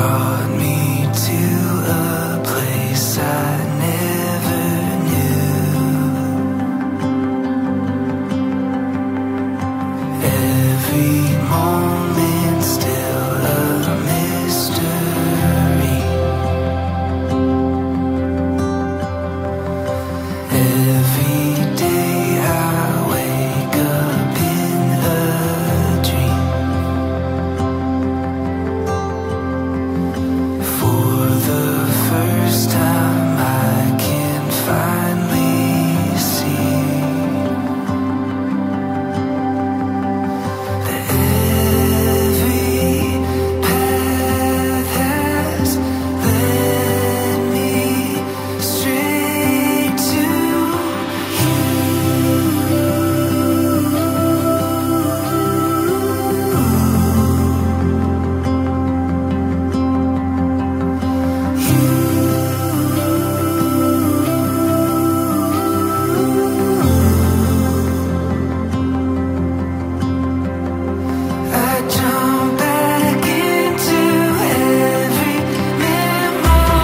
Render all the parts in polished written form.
brought me to a place I never knew. Every moment still a mystery. Every day I wake up in a dream. For the first time I can finally see that every path has led me straight to I jump back into every memory.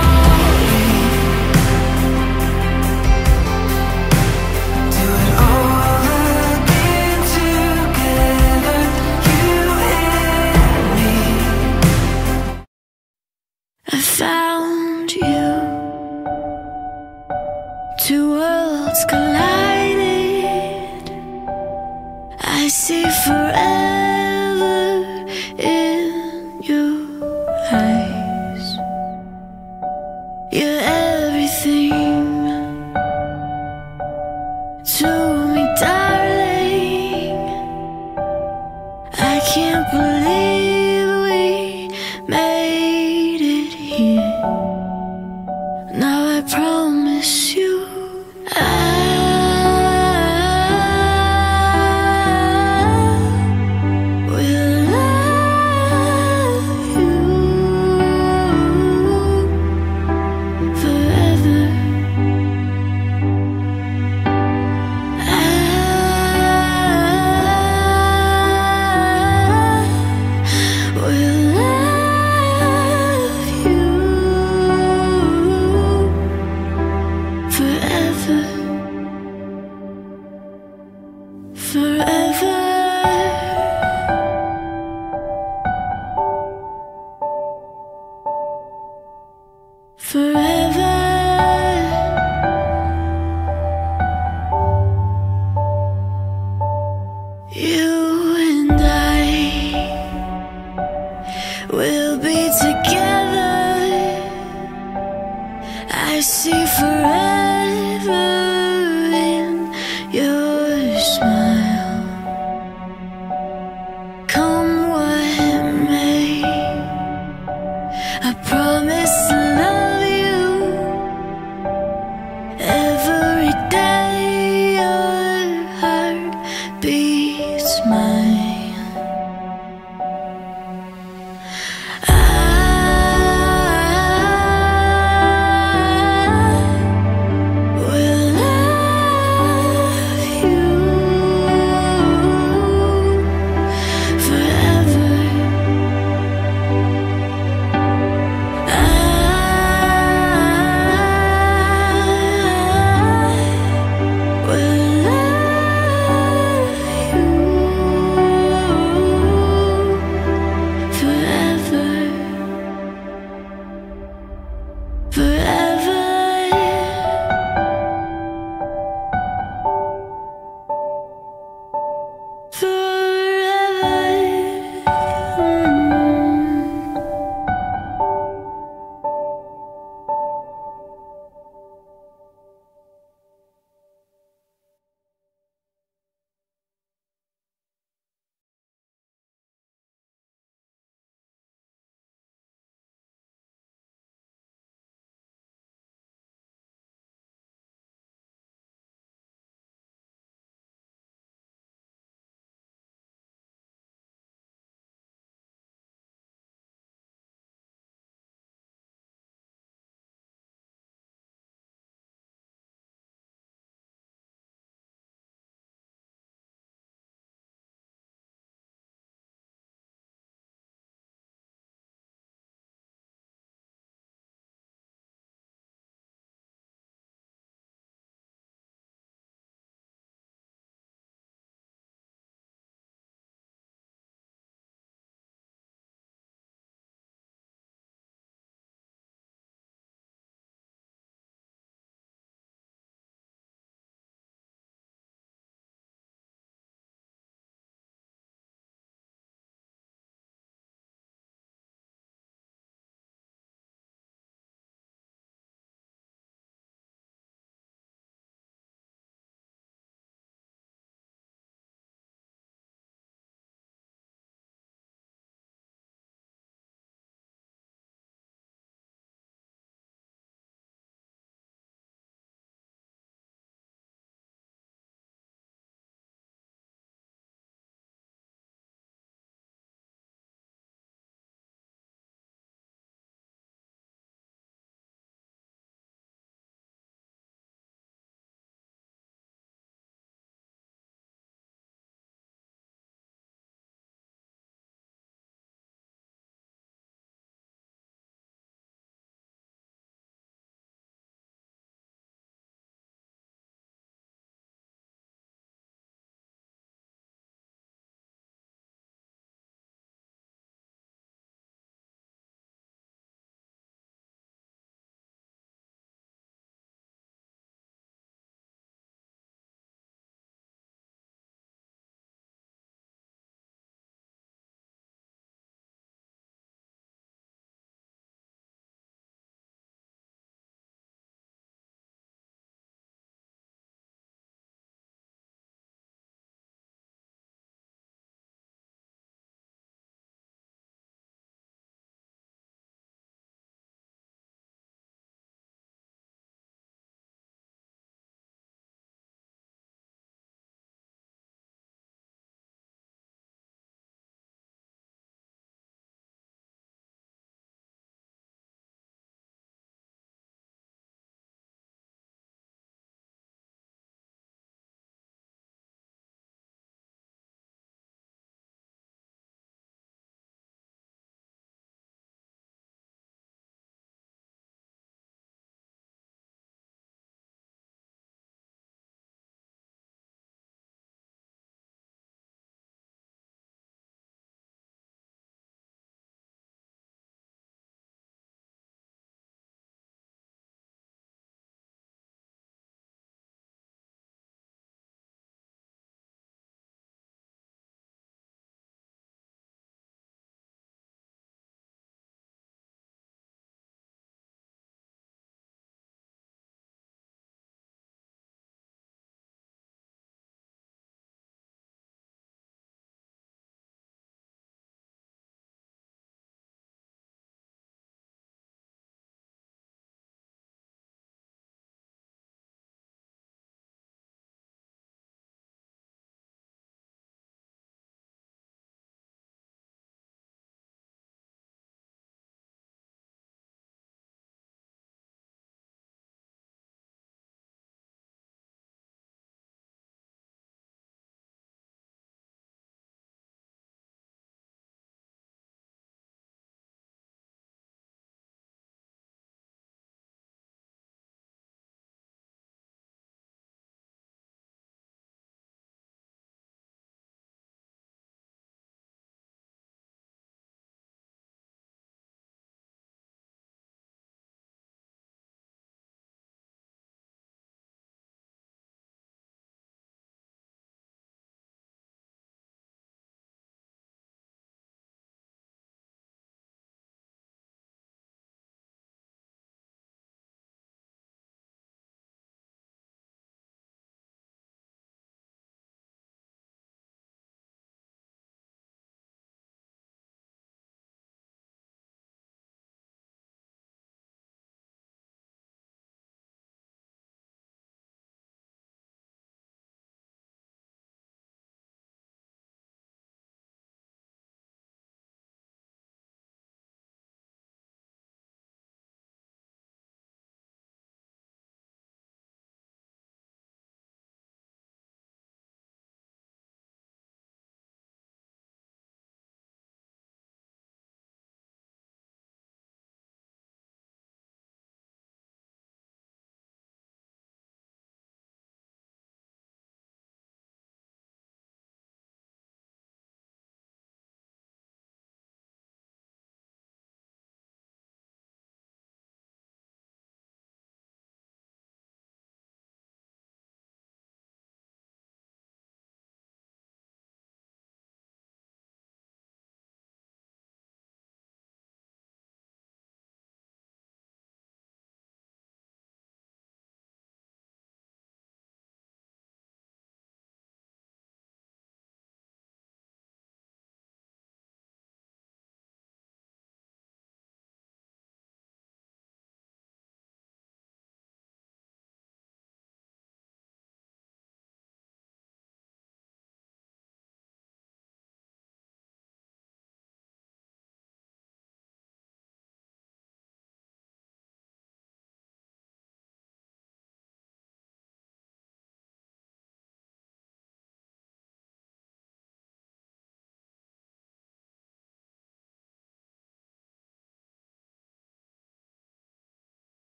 Do it all again together, you and me. I found you. Two worlds collided. I see forever in your eyes. You're everything to me, darling. I can't believe we made it here. Now I promise you I will love you forever. I will love you forever, forever, forever. You and I will be together. I see forever in your smile. Come what may, I promise to love you every day. Your heart beats mine. I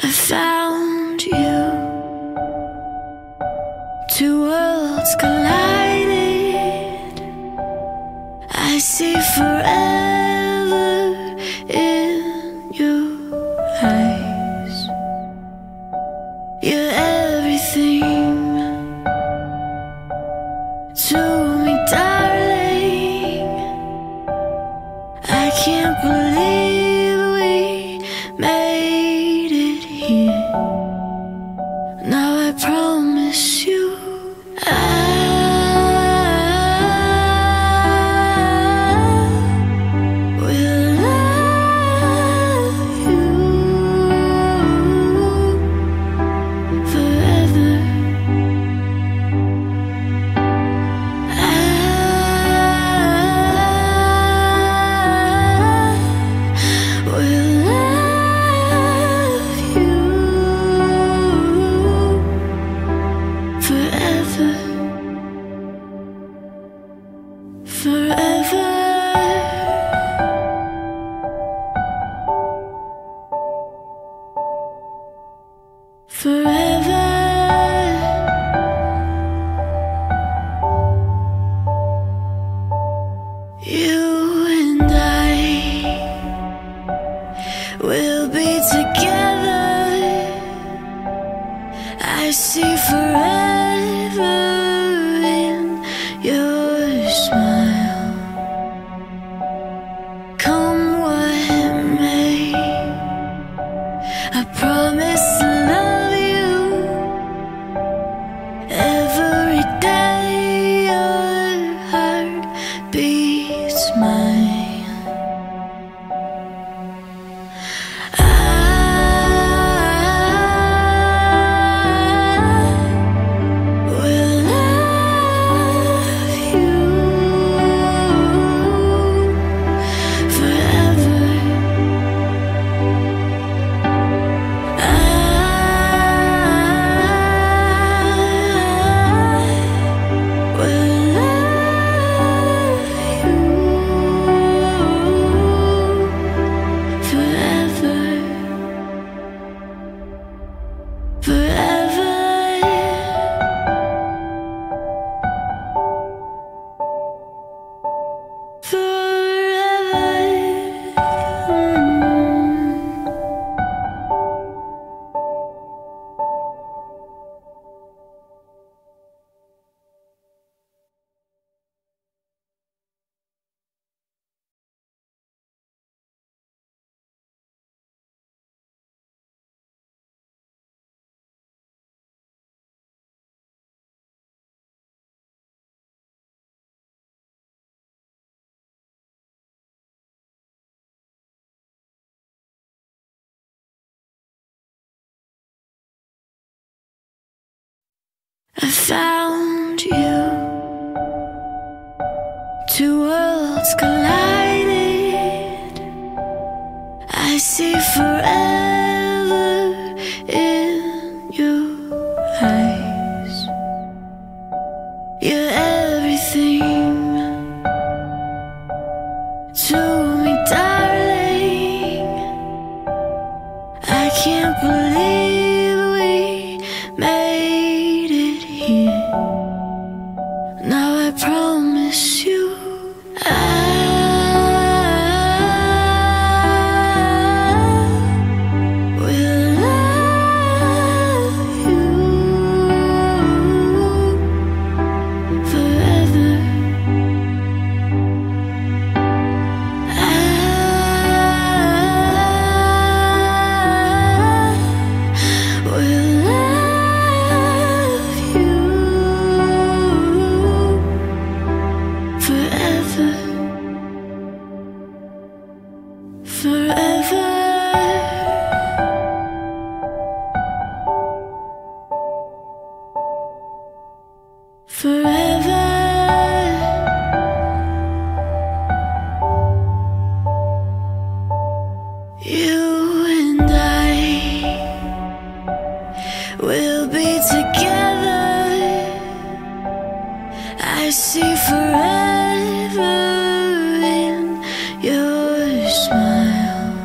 I found you. Two worlds collided. I see forever in your eyes. You're everything to me, darling. I can't believe we made it here. Now I promise you I will love you forever. I will love you forever, forever, forever. You and I will be together. I see forever in your smile. Come what may, I promise to love you every day. Your heart beats mine. I will love you forever. I will love you forever, forever, I found you. Two worlds collided. I see forever in your eyes. You're everything to me, darling. I can't believe we made it here. Now I promise you I will love you forever. I will love you forever, forever, forever. You and I will be together. I see forever in your smile.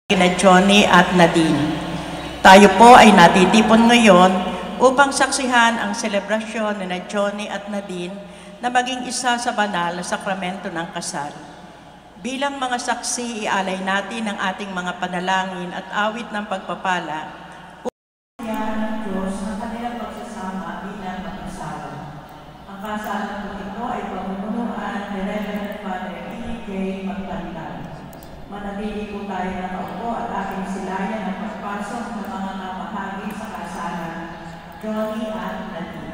kina Johnny at Nadine. Tayo po ay natitipon ngayon upang saksihan ang selebrasyon ni Johnny at Nadine na maging isa sa banal na sakramento ng kasal. Bilang mga saksi, ialay natin ang ating mga panalangin at awit ng pagpapala upang ng Diyos ang kanilang pagsasama bilang mag-asawa. Ang kasalan po ito ay pamumunuan ni Reverend Father E.K. Magbantan. Manatili po tayo na naupo at ating silayan ang pagpasok ng mga kapahagi sa kasalan, Johnny at Nadine.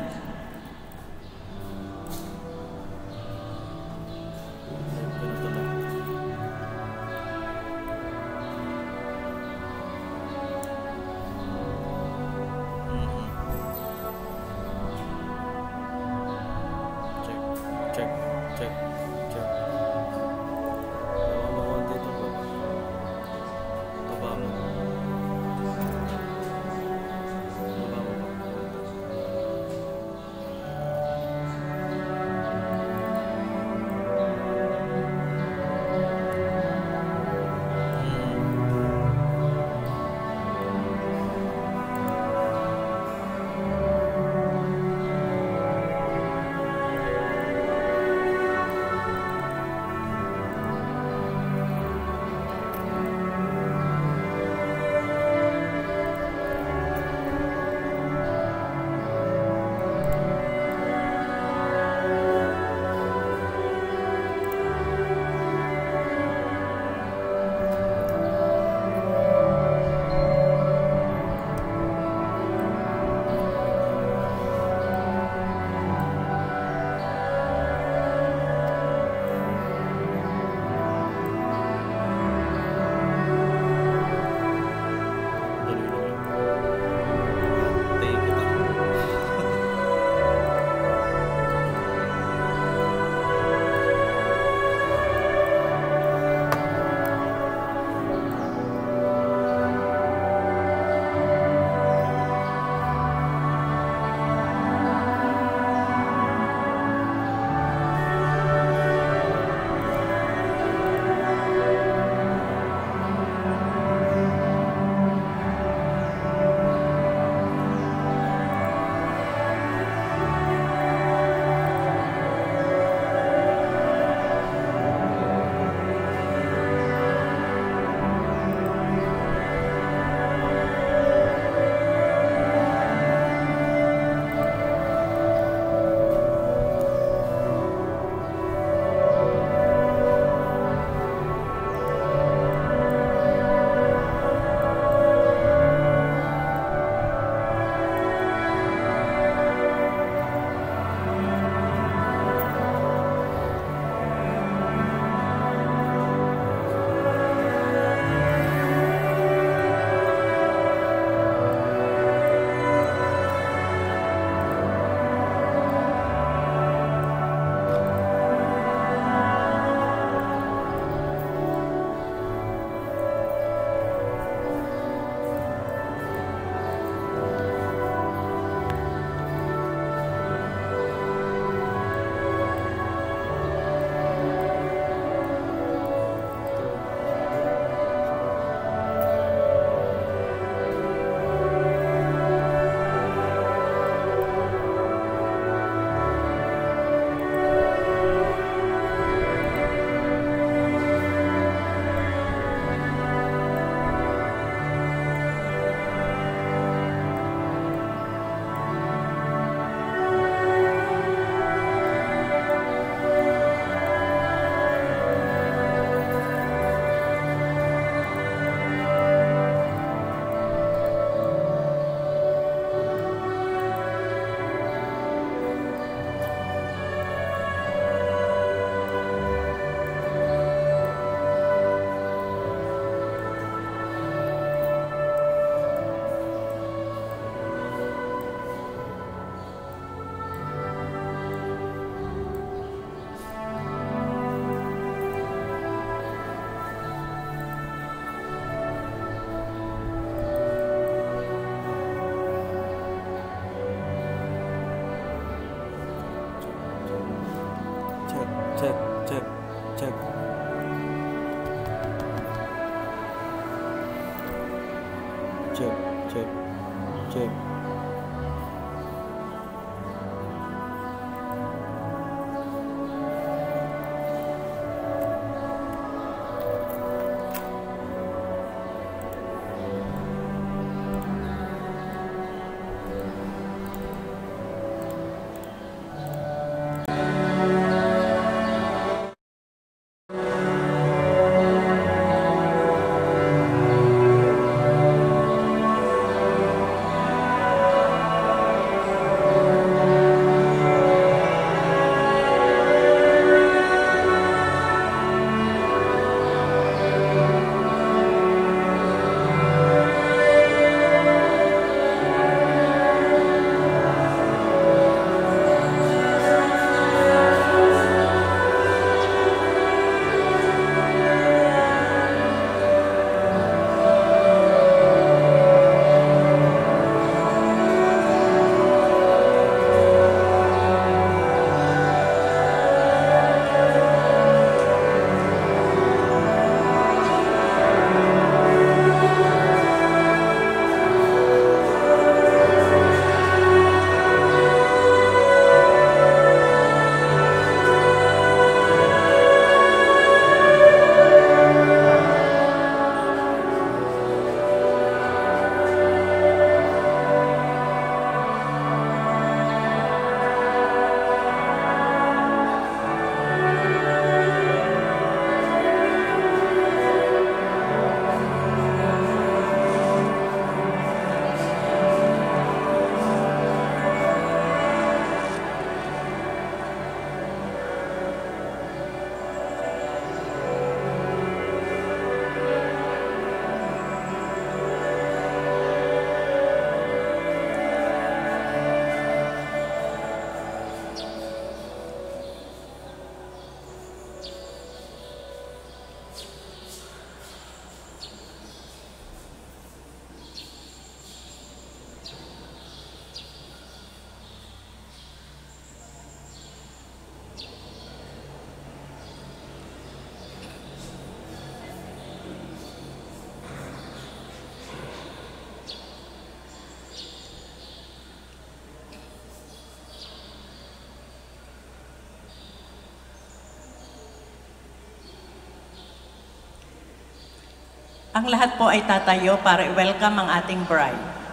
check, check, check. Ang lahat po ay tatayo para i-welcome ang ating bride.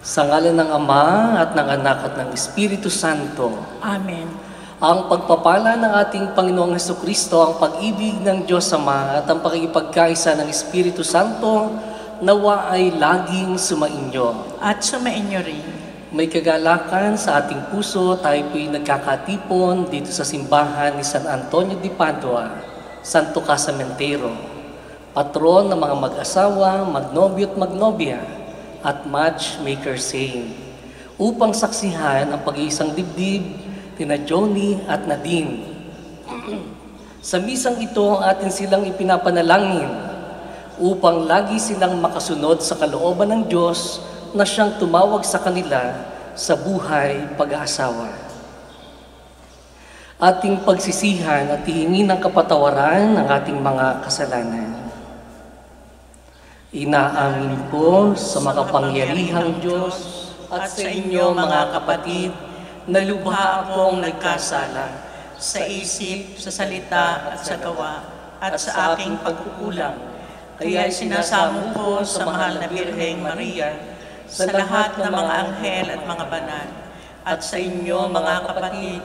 Sa ngalan ng Ama at ng Anak at ng Espiritu Santo. Amen. Ang pagpapala ng ating Panginoong Hesukristo, ang pag-ibig ng Diyos Ama at ang pakikipagkaisa ng Espiritu Santo nawa ay laging sumainyo. At sumainyo rin. May kagalakan sa ating puso, tayo po'y nagkakatipon dito sa simbahan ni San Antonio de Padua, Santo Casamentero, patron ng mga mag-asawa, magnobyo at magnobya, at matchmaker saint, upang saksihan ang pag-iisang dibdib tina Johnny at Nadine. Sa misang ito, atin silang ipinapanalangin upang lagi silang makasunod sa kalooban ng Diyos na siyang tumawag sa kanila sa buhay pag-aasawa. Ating pagsisihan at hihingi ng kapatawaran ng ating mga kasalanan. Inaamin ko sa makapangyarihang Diyos at sa inyo mga kapatid na lubha akong nagkasala sa isip, sa salita at sa gawa, at sa aking pagkukulang. Kaya sinasamo ko sa mahal na Birheng Maria, sa lahat ng mga anghel at mga banal, at sa inyo mga kapatid,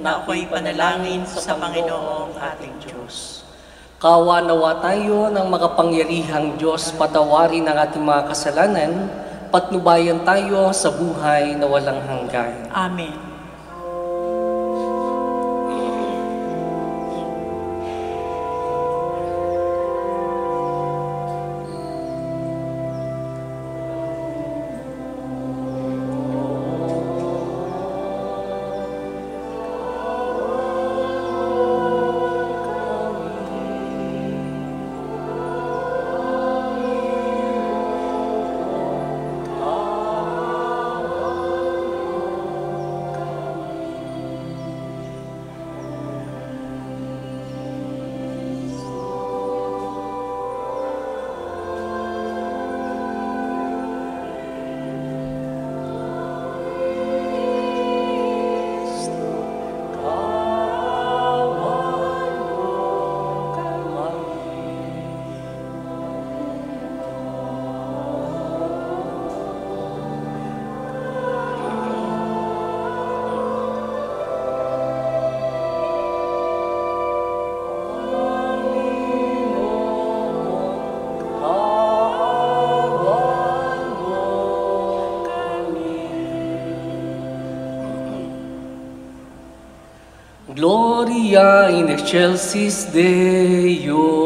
na ako'y panalangin sa Panginoong ating Diyos. Kawa nawa tayo ng makapangyarihang Diyos, patawarin ang ating mga kasalanan, patnubayan tayo sa buhay na walang hanggan. Amen. Gloria in excelsis Deo.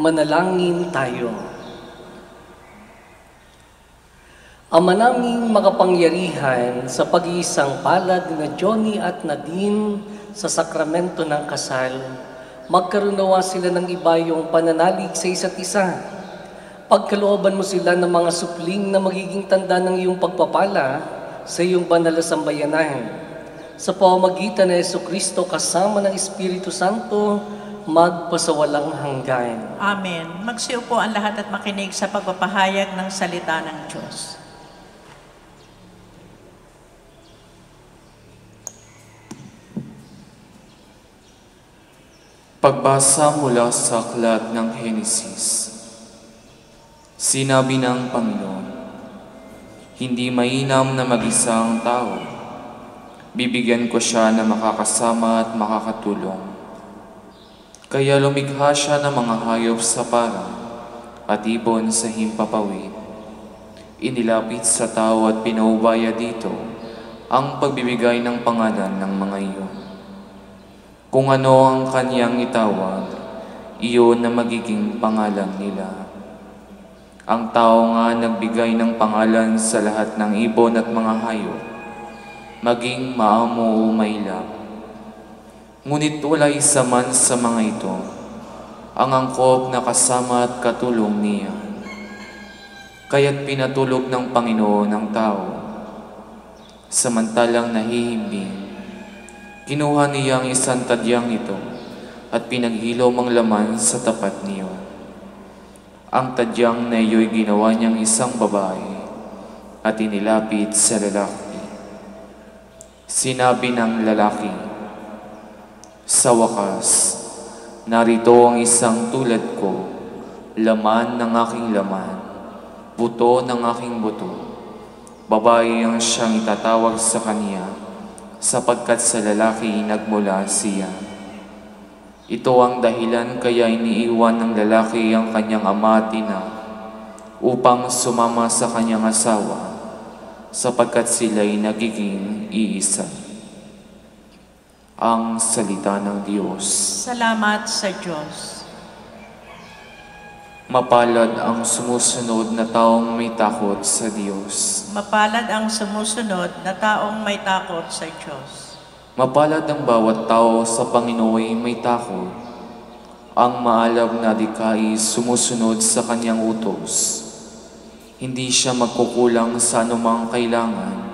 Manalangin tayo. Ama naming makapangyarihan, sa pag-iisang palad na Johnny at Nadine sa sakramento ng kasal, magkaroon nawa sila ng ibayong pananalig sa isa't isa. Pagkalooban mo sila ng mga supling na magiging tanda ng iyong pagpapala sa iyong banal na sambayanan. Sa pamamagitan ng Jesucristo kasama ng Espiritu Santo, magpasawalang hanggan. Amen. Magsiupo ang lahat at makinig sa pagpapahayag ng salita ng Diyos. Pagbasa mula sa aklat ng Henesis. Sinabi ng Panginoon, hindi mainam na mag-isa ang tao. Bibigyan ko siya na makakasama at makakatulong. Kaya lumikha siya ng mga hayop sa parang at ibon sa himpapawid. Inilapit sa tao at pinaubaya dito ang pagbibigay ng pangalan ng mga iyon. Kung ano ang kaniyang itawag, iyon na magiging pangalan nila. Ang tao nga nagbigay ng pangalan sa lahat ng ibon at mga hayop, maging maamo o mailap. Ngunit wala isa man sa mga ito, ang angkop na kasama at katulong niya. Kaya't pinatulog ng Panginoon ang tao, samantalang nahihimbing. Kinuha niya ang isang tadyang ito at pinaghilom ang laman sa tapat niyo. Ang tadyang na iyo'y ginawa niyang isang babae at inilapit sa lalaki. Sinabi ng lalaki, sa wakas, narito ang isang tulad ko, laman ng aking laman, buto ng aking buto. Babae ang siyang itatawag sa kaniya, sapagkat sa lalaki nagmula siya. Ito ang dahilan kaya iniiwan ng lalaki ang kanyang ama at ina upang sumama sa kanyang asawa, sapagkat sila'y nagiging iisa. Ang salita ng Diyos. Salamat sa Diyos. Mapalad ang sumusunod na taong may takot sa Diyos. Mapalad ang sumusunod na taong may takot sa Diyos. Mapalad ang bawat tao sa Panginooy may takot. Ang maalab na dikay sumusunod sa kanyang utos. Hindi siya magkukulang sa anumang kailangan.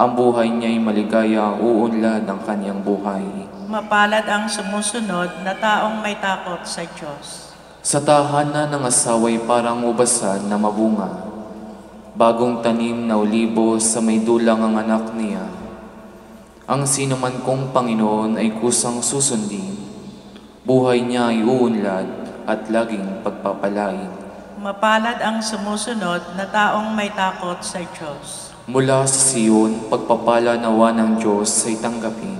Ang buhay niya'y maligaya, uunlad ang kanyang buhay. Mapalad ang sumusunod na taong may takot sa Diyos. Sa tahanan ng asawa'y parang ubasan na mabunga, bagong tanim na olibo sa may dulang ang anak niya. Ang sinuman kong Panginoon ay kusang susundin, buhay niya ay uunlad at laging pagpapalain. Mapalad ang sumusunod na taong may takot sa Diyos. Mula sa Siyon, pagpapala nawa ng Diyos ay tanggapin,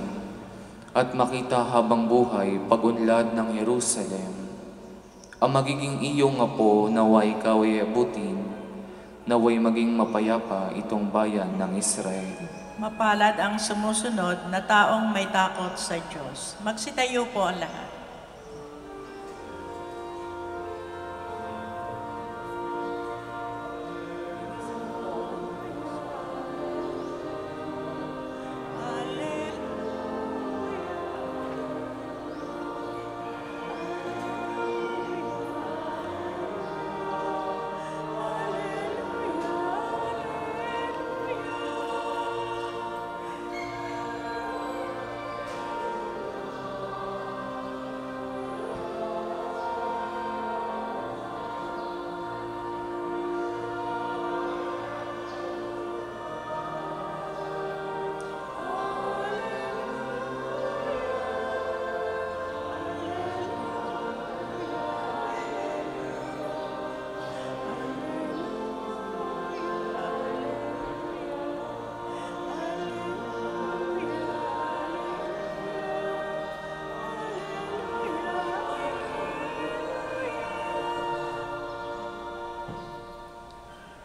at makita habang buhay pag-unlad ng Jerusalem. Ang magiging iyong apo naway ikaw ay abutin, naway maging mapayapa itong bayan ng Israel. Mapalad ang sumusunod na taong may takot sa Diyos. Magsitayo po ang lahat.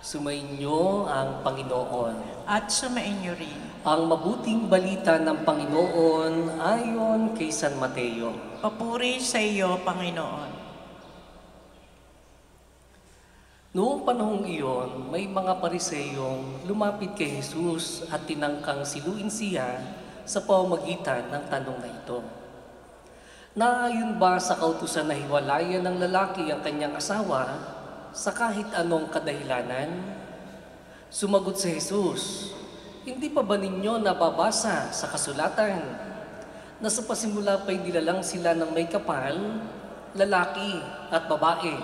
Sumainyo ang Panginoon. At sumainyo rin. Ang mabuting balita ng Panginoon ayon kay San Mateo. Papuri sa iyo, Panginoon. Noong panahong iyon, may mga pariseyong lumapit kay Jesus at tinangkang siluin siya sa pamamagitan ng tanong na ito. Naayon ba sa kautusan na hiwalayan ng lalaki ang kanyang asawa sa kahit anong kadahilanan? Sumagot si Jesus, "Hindi pa ba ninyo nababasa sa kasulatan na sa pasimula pa'y nilalang sila ng may kapal, lalaki at babae?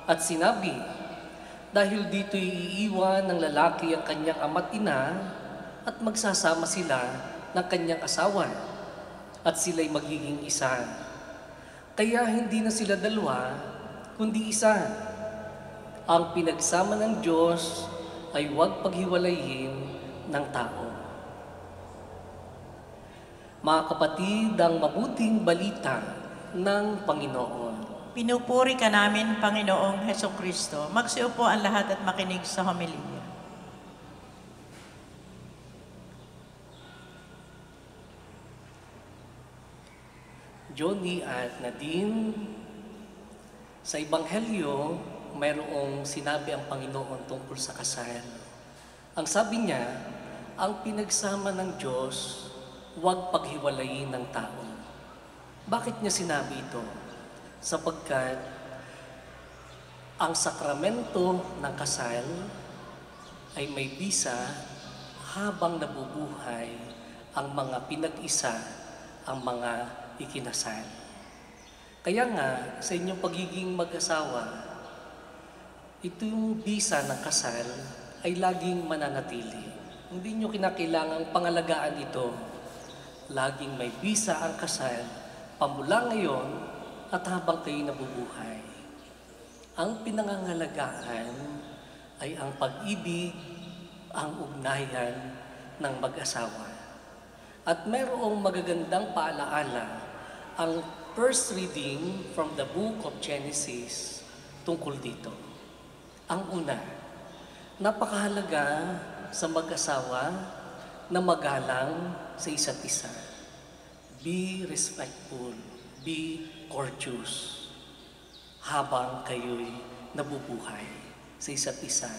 At sinabi, dahil dito'y iiwan ng lalaki ang kanyang ama't ina at magsasama sila ng kanyang asawa at sila'y magiging isa. Kaya hindi na sila dalawa, kundi isa. Ang pinagsama ng Diyos ay huwag paghiwalayin ng tao." Mga kapatid, ang mabuting balita ng Panginoon. Pinupuri ka namin, Panginoong Hesukristo. Magsiupo ang lahat at makinig sa homilya. Johnny at Nadine, sa Ebanghelyo, mayroong sinabi ang Panginoon tungkol sa kasal. Ang sabi niya, ang pinagsama ng Diyos, huwag paghiwalayin ng tao. Bakit niya sinabi ito? Sapagkat ang sakramento ng kasal ay may bisa habang nabubuhay ang mga pinag-isa, ang mga ikinasal. Kaya nga, sa inyong pagiging mag-asawa, ito yung bisa ng kasal ay laging mananatili. Hindi nyo kinakailangang pangalagaan ito. Laging may bisa ang kasal, pamula ngayon at habang kayo nabubuhay. Ang pinangangalagaan ay ang pag-ibig, ang ugnayan ng mag-asawa. At mayroong magagandang paalaala ang first reading from the book of Genesis tungkol dito. Ang una, napakahalaga sa mag-asawa na magalang sa isa't isa. Be respectful, be courteous habang kayo'y nabubuhay sa isa't isa.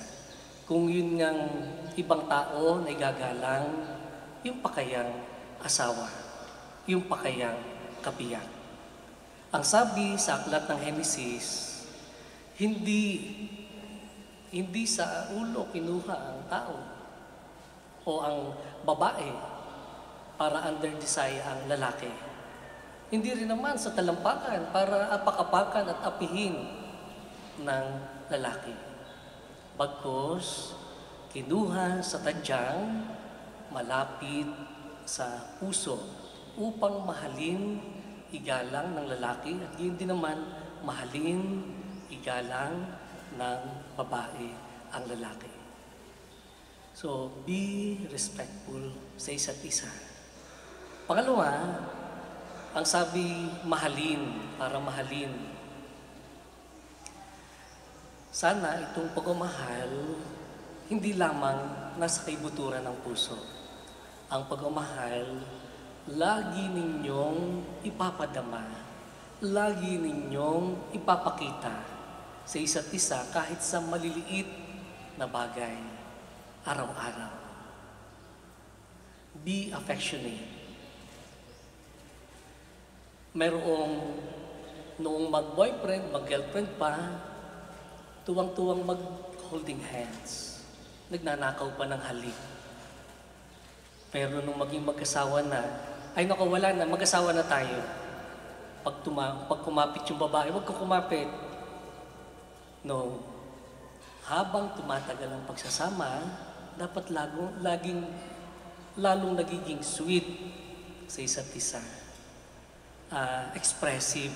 Kung yun ngang ibang tao na igagalang, yung pakayang asawa, yung pakayang kabiyak. Ang sabi sa aklat ng Henesis, hindi sa ulo kinuha ang tao o ang babae para under-desire ang lalaki. Hindi rin naman sa talampakan para apak-apakan at apihin ng lalaki. Bagkus, kinuha sa tadyang malapit sa puso upang mahalin, igalang ng lalaki at yun din naman mahalin, igalang ng babae ang lalaki. So, be respectful sa isa't isa. Pangalawa, ang sabi, mahalin, para mahalin. Sana itong pagmamahal, hindi lamang nasa kaibuturan ng puso. Ang pagmamahal, lagi ninyong ipapadama, lagi ninyong ipapakita sa isa't isa kahit sa maliliit na bagay, araw-araw. Be affectionate. Merong noong mag-boyfriend, mag-girlfriend pa, tuwang-tuwang mag-holding hands. Nagnanakaw pa ng halik. Pero nung maging mag-asawa na, ay naku, wala na, mag-asawa na tayo. Pag kumapit yung babae, huwag kang kumapit. No. Habang tumatagal ang pagsasama, dapat lalong nagiging sweet sa isa't isa. Expressive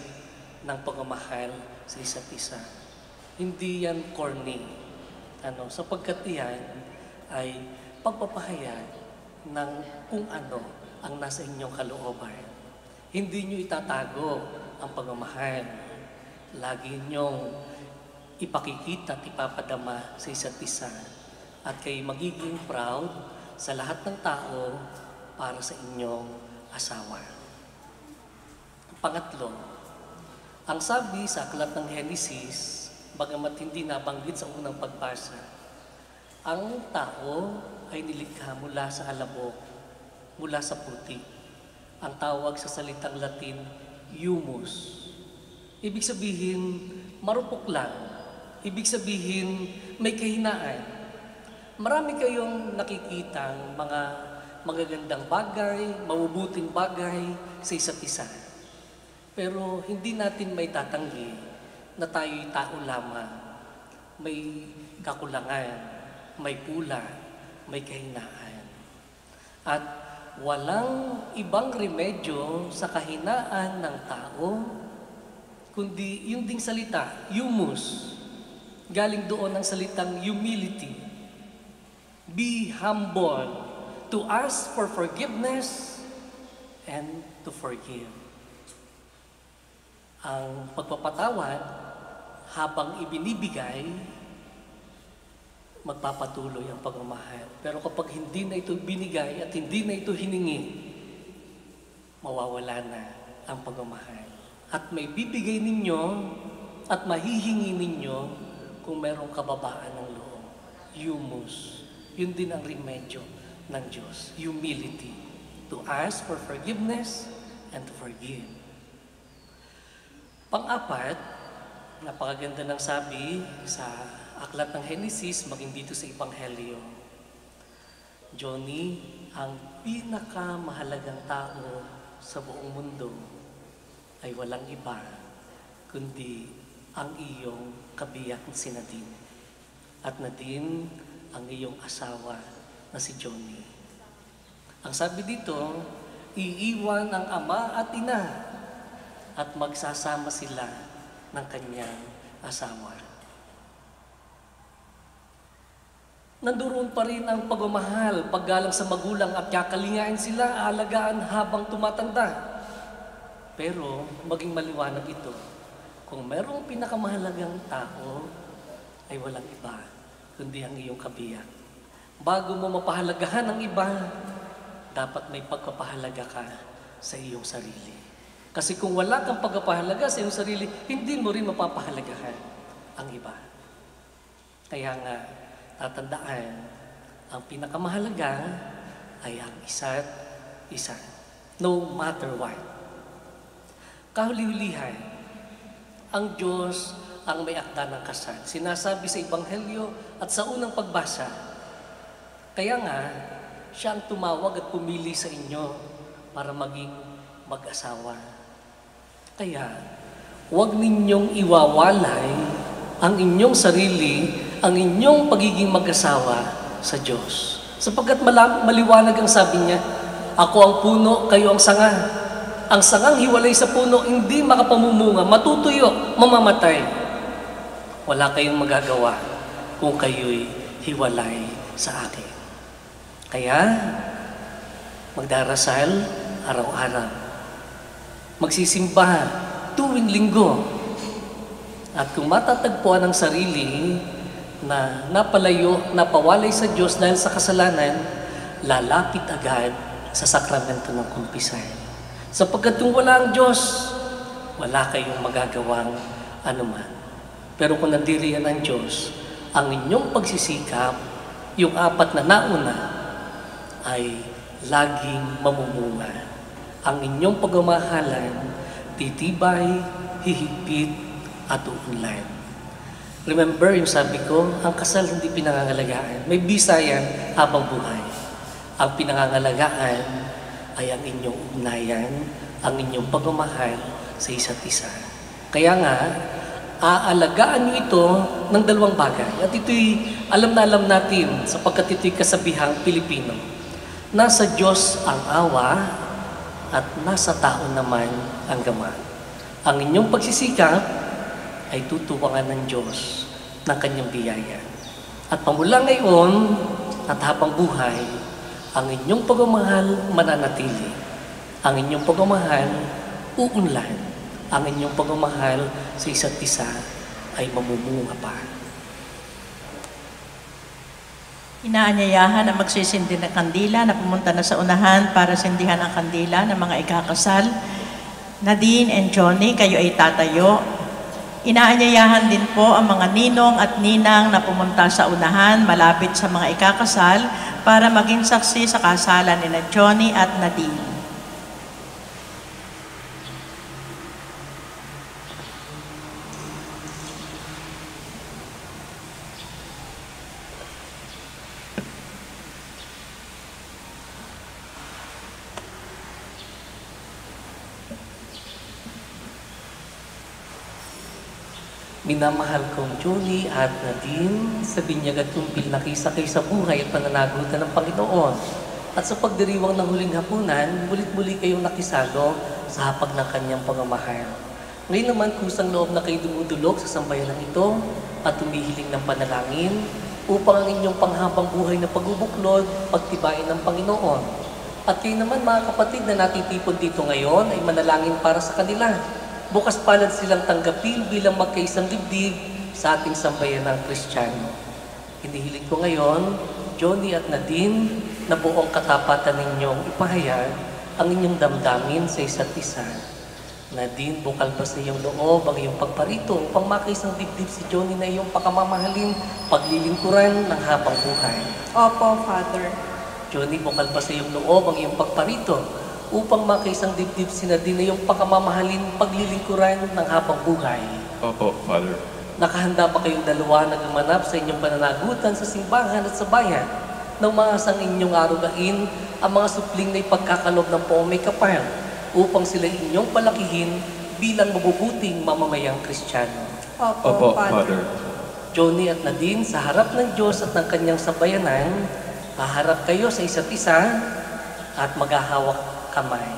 ng pagmamahal sa isa't isa. Hindi yan corny. Sapagkat yan ay pagpapahayag ng kung ano ang nasa inyong kalooban. Hindi nyo itatago ang pagmamahal. Lagi nyong ipakikita at ipapadama sa isa't isa. At kayo magiging proud sa lahat ng tao para sa inyong asawa. Pangatlo, ang sabi sa aklat ng Henesis, bagamat hindi nabanggit sa unang pagbasa. Ang tao ay nilikha mula sa alabok, mula sa putik. Ang tawag sa salitang Latin, humus. Ibig sabihin, marupok lang. Ibig sabihin, may kahinaan. Marami kayong nakikitang mga magagandang bagay, mabubuting bagay sa isa't isa. Pero hindi natin may tatanggi na tayo'y tao lamang. May kakulangan, may pula, may kahinaan. At walang ibang remedyo sa kahinaan ng tao, kundi yung ding salita, humus. Galing doon ang salitang humility. Be humble to ask for forgiveness and to forgive. Ang pagpapatawad habang ibinibigay, magpapatuloy ang pagmamahal. Pero kapag hindi na ito binigay at hindi na ito hiningi, mawawala na ang pagmamahal. At may bibigay ninyo at mahihingi ninyo kung merong kababaan ng loob. Humus. Yun din ang remedyo ng Diyos. Humility. To ask for forgiveness and to forgive. Pang-apat, napakaganda ng sabi sa aklat ng Henesis, maging dito sa Ebanghelyo. Johnny, ang pinakamahalagang tao sa buong mundo ay walang iba, kundi ang iyong kabiyak na si Nadine. At Nadine, ang iyong asawa na si Johnny. Ang sabi dito, iiwan ang ama at ina at magsasama sila ng kanyang asawa. Nandoon pa rin ang pagmamahal, paggalang sa magulang at kakalingain sila, aalagaan habang tumatanda. Pero maging maliwanag ito, kung merong pinakamahalagang tao, ay walang iba, kundi ang iyong kabiyak. Bago mo mapahalagahan ang iba, dapat may pagpapahalaga ka sa iyong sarili. Kasi kung wala kang pagpapahalaga sa iyong sarili, hindi mo rin mapapahalagahan ang iba. Kaya nga, tatandaan, ang pinakamahalaga ay ang isa't isa. No matter what. Kahuli-hulihan, ang Diyos ang may akda ng kasal. Sinasabi sa Ebanghelyo at sa unang pagbasa. Kaya nga, siya ang tumawag at pumili sa inyo para maging mag-asawa. Kaya, huwag ninyong iwawalay ang inyong sarili, ang inyong pagiging mag-asawa sa Diyos. Sapagkat maliwanag ang sabi niya, ako ang puno, kayo ang sanga. Ang sangang hiwalay sa puno, hindi makapamumunga, matutuyo, mamamatay. Wala kayong magagawa kung kayo'y hiwalay sa akin. Kaya, magdarasal araw-araw. Magsisimba tuwing linggo. At kung matatagpuan ang sarili na napalayo, napawalay sa Diyos dahil sa kasalanan, lalapit agad sa sakramento ng kumpisan. Sapagkat kung wala ang Diyos, wala kayong magagawang anuman. Pero kung nandiriyan ang Diyos, ang inyong pagsisikap, yung apat na nauna, ay laging mamumunga. Ang inyong pagmamahalan, titibay, hihigpit, at uunlad. Remember yung sabi ko, ang kasal hindi pinangangalagaan. May bisa yan habang buhay. Ang pinangangalagaan ay ang inyong ugnayan, ang inyong pagmamahal sa isa't isa. Kaya nga, aalagaan nyo ito ng dalawang bagay. At ito'y alam na alam natin sapagkat ito'y kasabihang Pilipino. Nasa Diyos ang awa at nasa tao naman ang gamat. Ang inyong pagsisikap ay tutuwangan ng Diyos ng kanyang biyaya. At pamula ngayon at habang buhay, ang inyong pagmamahal mananatili. Ang inyong pagmamahal uunlad. Ang inyong pagmamahal sa isa't isa ay mamumunga pa. Inaanyayahan na magsisindi ng kandila na pumunta na sa unahan para sindihan ang kandila ng mga ikakasal. Nadine and Johnny, kayo ay tatayo Inaanyayahan din po ang mga ninong at ninang na pumunta sa unahan malapit sa mga ikakasal para maging saksi sa kasalan ni Johnny at Nadine. Minamahal kong Johnny at Nadine, sa binyag at kumpil na kisakay sa buhay at pananagutan ng Panginoon. At sa pagdiriwang ng huling hapunan, mulit-muli kayong nakisalo sa hapag ng kanyang pagmamahal. Ngayon naman, kusang loob na kayo dumudulog sa sambayanan ito at tumihiling ng panalangin upang ang inyong panghabang buhay na pagbubuklod, pagtibayin ng Panginoon. At kayo naman mga kapatid na natitipon dito ngayon ay manalangin para sa kanila. Bukas palad silang tanggapin bilang magkaisang dibdib sa ating sambayanang Kristiyano. Hinihiling ko ngayon, Johnny at Nadine, na buong katapatan ninyong ipahayag ang inyong damdamin sa isa't isa. Nadine, bukal ba sa iyong loob ang iyong pagparito upang makaisang dibdib si Johnny na iyong pakamamahalin, paglilingkuran ng habang buhay? Opo, Father. Johnny, bukal ba sa iyong loob ang iyong pagparito upang makaisang dibdib si Nadine na iyong pakamamahalin, paglilingkuran ng habang buhay? Opo, Father. Nakahanda ba kayong dalawa na gumanap sa inyong pananagutan sa simbahan at sa bayan nang maasang inyong arugain ang mga supling na ipagkakalob ng poong may kapal upang sila inyong palakihin bilang mabubuting mamamayang Kristiyano? Opo, Father. Johnny at Nadine, sa harap ng Diyos at ng kanyang sabayanan, haharap kayo sa isa't isa at maghahawak kamay.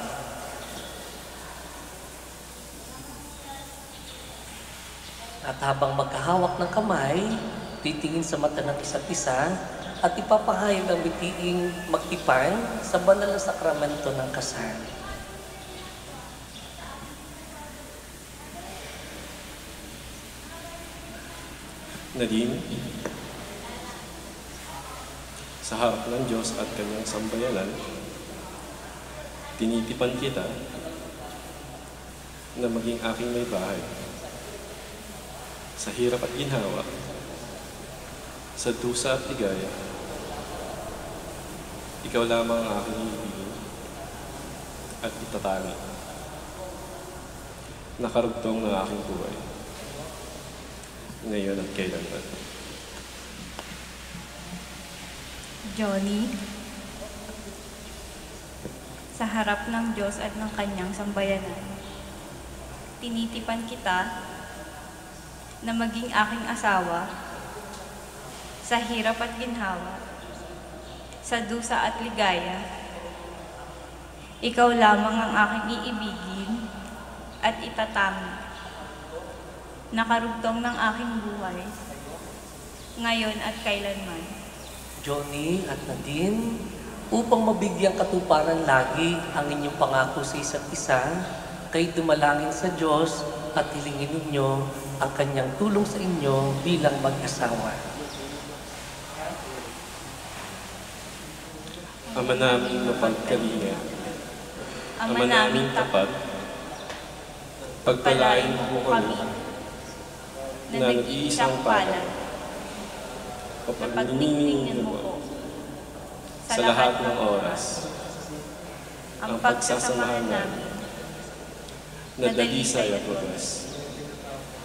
At habang magkahawak ng kamay, titingin sa mata ng isa't isa at ipapahayag ang bitiing magtipan sa banal na sakramento ng kasal. Nadine, sa harap ng Diyos at kanyang sambayanan, tinitipan kita na maging aking may bahay. Sa hirap at ginhawa, sa dusa at ligaya, ikaw lamang ang aking iibigin at itatanggi. Nakarugtong ng aking buhay, ngayon at kailanman. Johnny, sa harap ng Diyos at ng kanyang sambayanan, tinitipan kita na maging aking asawa sa hirap at ginhawa, sa dusa at ligaya. Ikaw lamang ang aking iibigin at itatangi. Nakarugtong ng aking buhay, ngayon at kailanman. Johnny at Nadine, upang mabigyang katuparan lagi ang inyong pangako sa isa't isa, kayo dumalangin sa Diyos at hilingin ninyo ang kanyang tulong sa inyo bilang mag-asawa. Ama naming mapagkalinga, Ama naming tapat, pagpalain mo kami na nag-iisang palad, na pagniningin mo po sa lahat ng oras, ang pagsasamahan namin na dalisay at wagas,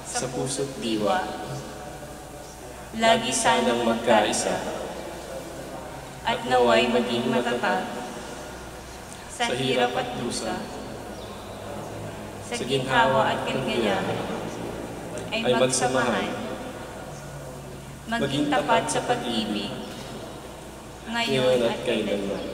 sa puso't diwa, lagi sanang magkaisa, at naway maging matatag sa hirap at dusa, sa ginhawa at kaligayahan, ay magsamahan, maging tapat sa pag-ibig, ngayon at kailanman.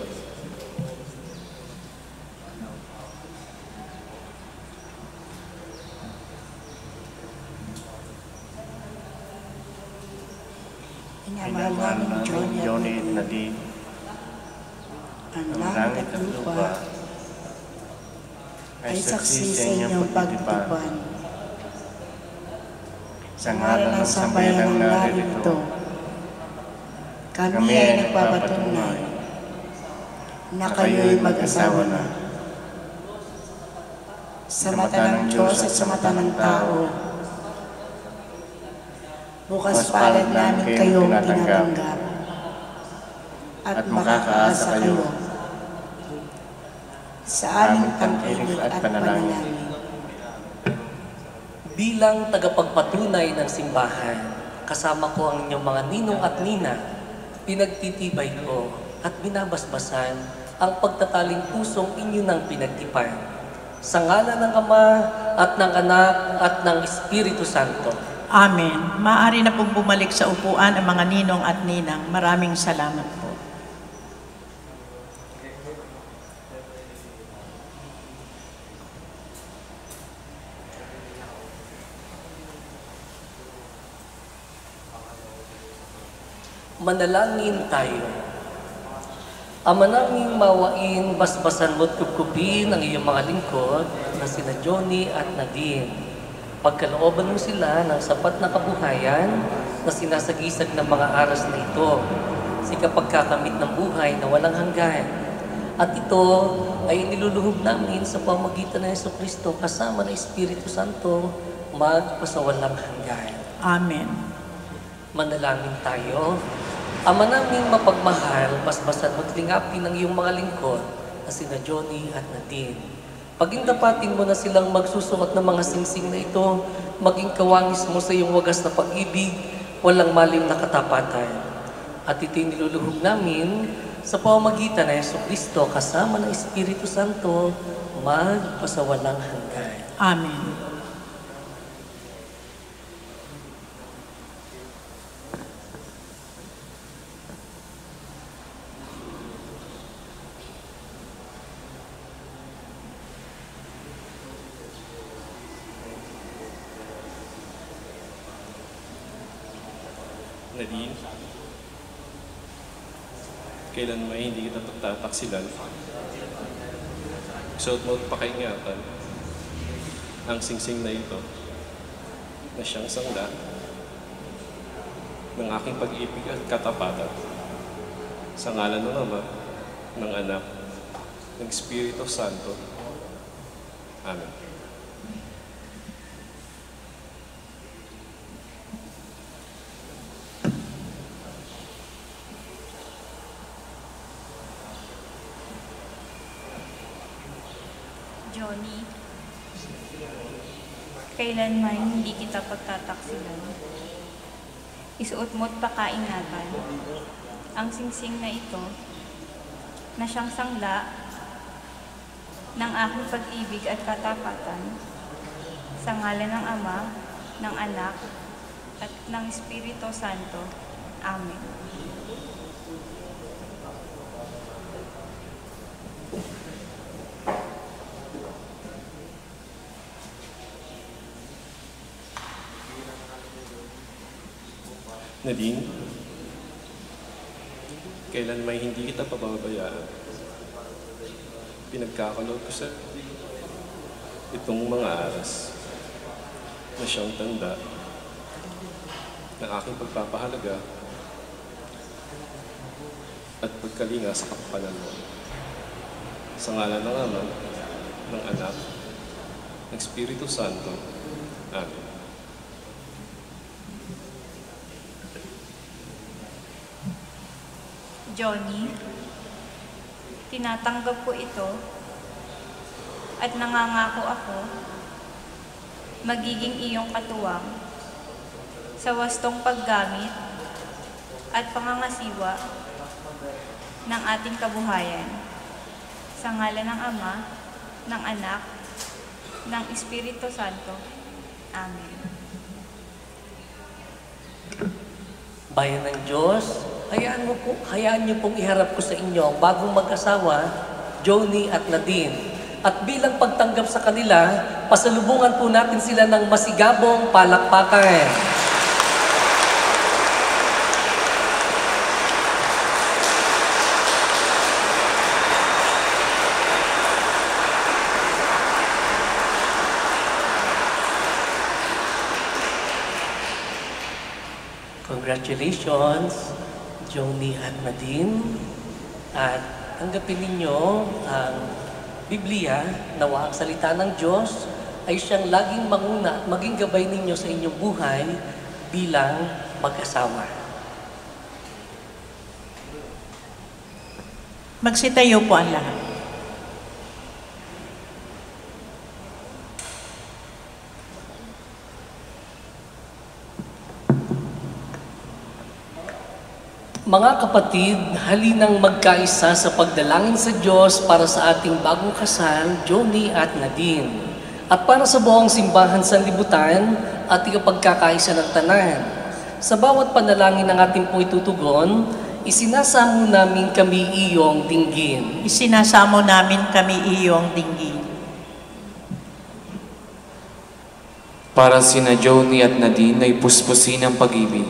Minamahal namin Johnny at Nadine, ang langit at lupa ay saksi sa inyong pagtitipan. Sa ngalan ng sambayanang narito, kami ay nagpapatunay na kayo'y mag-asawa na. Sa mata ng Diyos at sa mata ng tao, Bukas palad namin kayong tinatanggap at makakaasa kayo sa aming pag-ibig at panalangin. Bilang tagapagpatunay ng simbahan, kasama ko ang inyong mga ninong at nina, pinagtitibay ko at binabasbasan ang pagtataling pusong inyo ng pinagtipan. Sa ngalan ng Ama at ng Anak at ng Espiritu Santo. Amen. Maaari na pong bumalik sa upuan ang mga ninong at ninang. Maraming salamat po. Manalangin tayo. Ama naming mawain, basbasan mo't kupkupin ang iyong mga lingkod na sina Johnny at Nadine. Pagkalooban mo sila ng sapat na kabuhayan na sinasagisag ng mga aras na ito sa kapagkakamit ng buhay na walang hanggan. At ito ay niluluhog namin sa pamagitan ng Jesucristo kasama ng Espiritu Santo magpasawalang hanggan. Amen. Manalangin tayo. Ama naming mapagmahal, basbasan mo't lingapin ang iyong mga lingkod na sina Johnny at Nadine. Pagindapatin mo na silang magsusuot ng mga singsing na ito, maging kawangis mo sa iyong wagas na pag-ibig, walang malim na katapatan. At ito'y niluluhog namin sa pamamagitan ng Jesucristo kasama ng Espiritu Santo, magpasawalang hanggan. Amen. Nadine, kailan may hindi kita pagtataksilan. Suot mo at pakaingatan ang singsing na ito na siyang sangla ng aking pag-ibig at katapatan sa ngalan ng Ama, ng Anak, ng Espiritu Santo. Amen. Johnny, kailanman hindi kita pagtataksilan. Isuot mo't pakaingatan ang singsing na ito na siyang sangla ng aking pag-ibig at katapatan sa ngalan ng Ama, ng Anak, at ng Espiritu Santo. Amen. Nadine, kailan may hindi kita pababayaan. Pinagkakaloob ko sa itong mga aras na siyang tanda ng aking pagpapahalaga at pagkalinga sa kapakanan mo. Sa ngalan ng Ama, ng Anak, ng Espiritu Santo. Amen. Johnny, tinatanggap ko ito at nangangako ako magiging iyong katuwang sa wastong paggamit at pangangasiwa ng ating kabuhayan. Sa ngalan ng Ama, ng Anak, ng Espiritu Santo. Amen. Bayan ng Diyos, hayaan niyo pong iharap ko sa inyo ang bagong mag-asawa, Johnny at Nadine. At bilang pagtanggap sa kanila, pasalubungan po natin sila ng masigabong palakpakan. Congratulations, Johnny at Nadine. At tanggapin ninyo ang Biblia, nawa ang salita ng Diyos ay siyang laging manguna at maging gabay ninyo sa inyong buhay bilang mag-asawa. Magsitayo po ang lahat. Mga kapatid, halinang magkaisa sa pagdalangin sa Diyos para sa ating bagong kasal, Johnny at Nadine, at para sa buong simbahan sa libutan at ikapagkakaisa ng tanan. Sa bawat panalangin ng ating po itutugon, isinasamo namin kami iyong dinggin. Isinasamo namin kami iyong dinggin. Para sina Johnny at Nadine ay puspusin ang pag-ibig,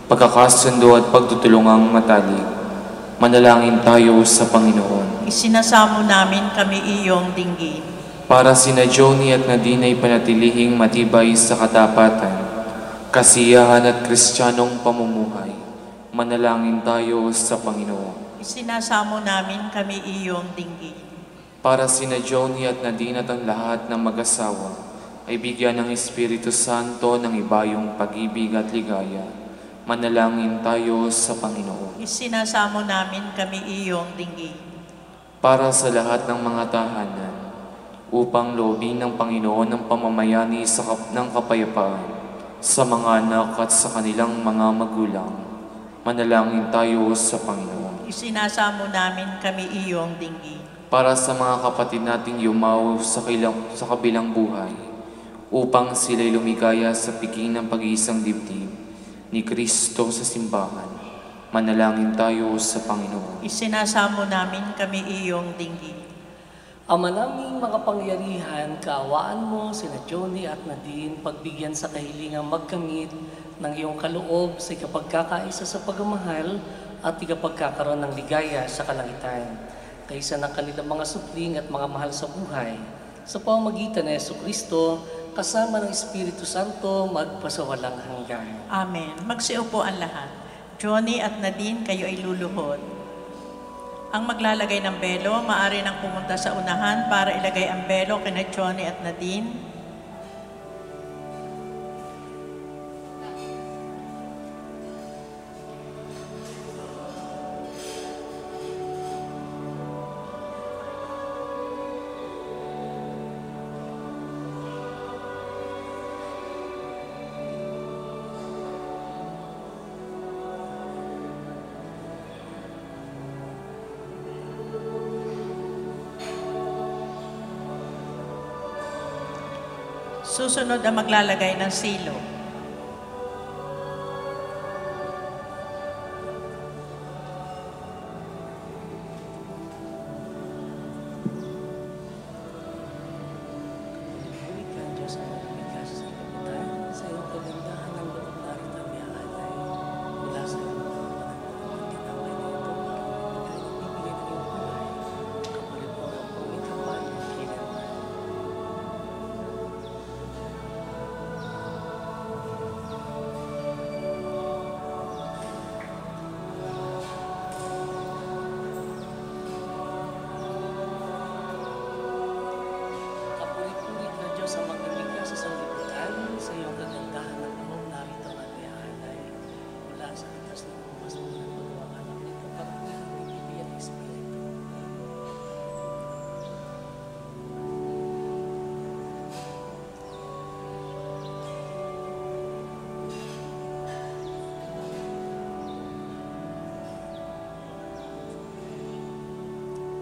pagkakasundo at pagtutulungang matalik. Manalangin tayo sa Panginoon. Isinasamo namin kami iyong dinggin. Para sina Johnny at Nadine ay panatilihing matibay sa katapatan, kasiyahan at kristyanong pamumuhay. Manalangin tayo sa Panginoon. Isinasamo namin kami iyong dinggin. Para sina Johnny at Nadine at ang lahat ng mag-asawa ay bigyan ng Espiritu Santo ng ibayong pag-ibig at ligaya. Manalangin tayo sa Panginoon. Isinasamo namin kami iyong dinggin. Para sa lahat ng mga tahanan, upang loobin ng Panginoon ang pamamayani ng kapayapaan sa mga anak at sa kanilang mga magulang. Manalangin tayo sa Panginoon. Isinasamo namin kami iyong dinggin. Para sa mga kapatid nating yumaw sa kabilang buhay, upang sila'y lumigaya sa piking ng pag-iisang dibdib ni Kristo sa simbahan. Manalangin tayo sa Panginoon. Isinasamo namin kami iyong dinggin. Ama naming mga pangyarihan, kaawaan mo sina Johnny at Nadine, pagbigyan sa kahilingang magkamit ng iyong kaloob sa ikapagkakaisa sa pagmamahal at ikapagkakaroon ng ligaya sa kalangitan, kaysa ng kanilang mga supling at mga mahal sa buhay. Sa pamamagitan ni Jesucristo, kasama ng Espiritu Santo, magpasawalang hanggan. Amen. Magsiupo ang lahat. Johnny at Nadine, kayo ay luluhod. Ang maglalagay ng belo, maaari nang pumunta sa unahan para ilagay ang belo kina Johnny at Nadine. Susunod ang maglalagay ng silo.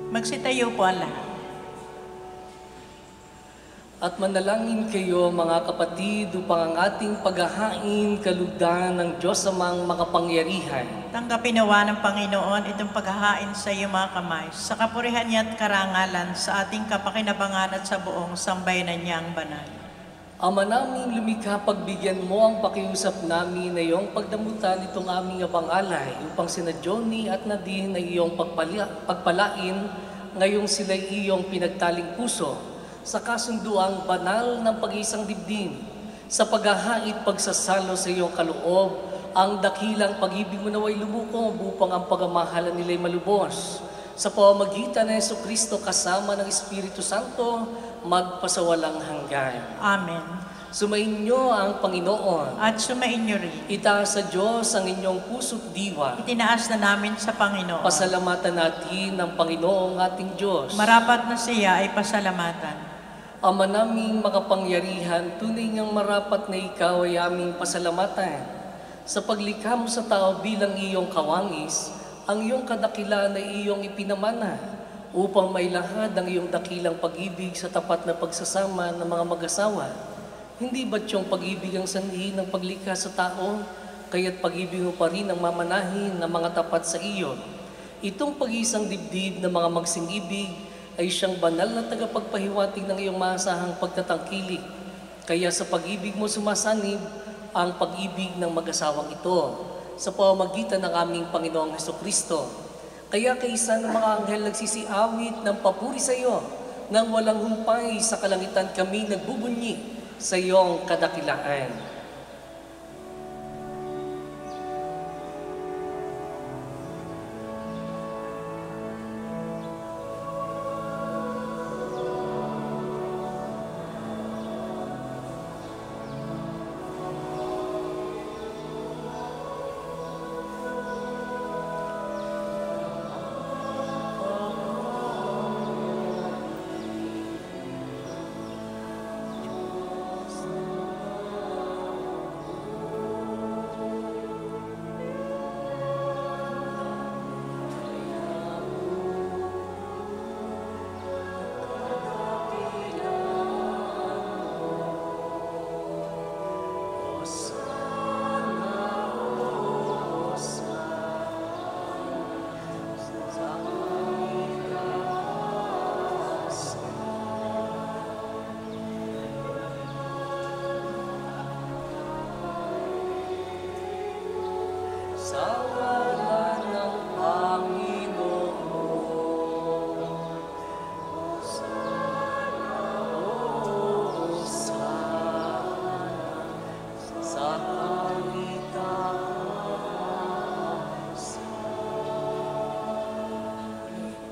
Magsitayo po ang lahat. At manalangin kayo mga kapatid upang ang ating paghahain kalugdan ng Diyos amang makapangyarihan. Tanggapin nawa ng Panginoon itong paghahain sa iyong mga kamay, sa kapurihan niya at karangalan, sa ating kapakinabangan at sa buong sambayanan niyang banal. Ama naming lumikha, pagbigyan mo ang pakiusap namin na iyong pagdamutan itong aming abang-alay upang sina Johnny at Nadine na iyong pagpalain ngayong sila'y iyong pinagtaling puso sa kasunduang banal ng pag-iisang dibdib, sa paghahait pagsasalo sa iyong kaloob, ang dakilang pag-ibig mo naway lumukob upang ang pagmamahalan nila'y malubos. Sa pamamagitan ng Jesucristo kasama ng Espiritu Santo, magpasawalang hanggan. Amen. Sumainyo ang Panginoon. At sumainyo rin. Itaas sa Diyos ang inyong puso't diwa. Itinaas na namin sa Panginoon. Pasalamatan natin ang Panginoong ating Diyos. Marapat na siya ay pasalamatan. Ama naming makapangyarihan, tunay ngang marapat na ikaw ay aming pasalamatan. Sa paglikha mo sa tao bilang iyong kawangis, ang iyong kadakilaan ay iyong ipinamana upang mailahad ang iyong dakilang pag-ibig sa tapat na pagsasama ng mga mag-asawa. Hindi ba't yung pag-ibig ang sanhi ng paglikha sa tao, kaya't pag-ibig mo pa rin ang mamanahin ng mga tapat sa iyo? Itong pag-iisang dibdib ng mga magsing-ibig ay siyang banal na tagapagpahiwatig ng iyong maasahang pagtatangkilik. Kaya sa pag-ibig mo sumasanib ang pag-ibig ng mag-asawang ito sa pamamagitan ng aming Panginoong Hesukristo. Kaya kaisa ng mga anghel nagsisiawit ng papuri sa iyo, nang walang humpay sa kalangitan kami nagbubunyi sa iyong kadakilaan.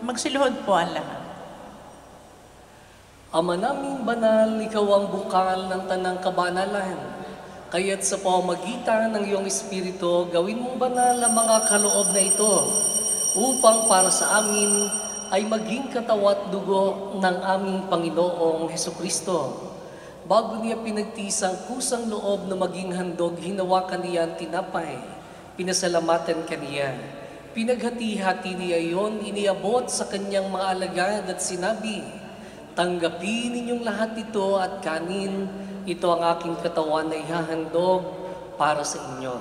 Magsiluhod po ang lahat. Ama naming banal, ikaw ang bukal ng tanang kabanalan. Kaya't sa pamamagitan ng iyong Espiritu, gawin mong banal ang mga kaloob na ito upang para sa amin ay maging katawat dugo ng aming Panginoong Hesukristo. Bago niya pinagtisang kusang loob na maging handog, hinawakan niya ang tinapay, pinasalamatan kaniya. Pinaghati-hati niya iyon, iniabot sa kanyang mga alagad at sinabi, "Tanggapin ninyong lahat ito at kanin, ito ang aking katawan na ihahandog para sa inyo."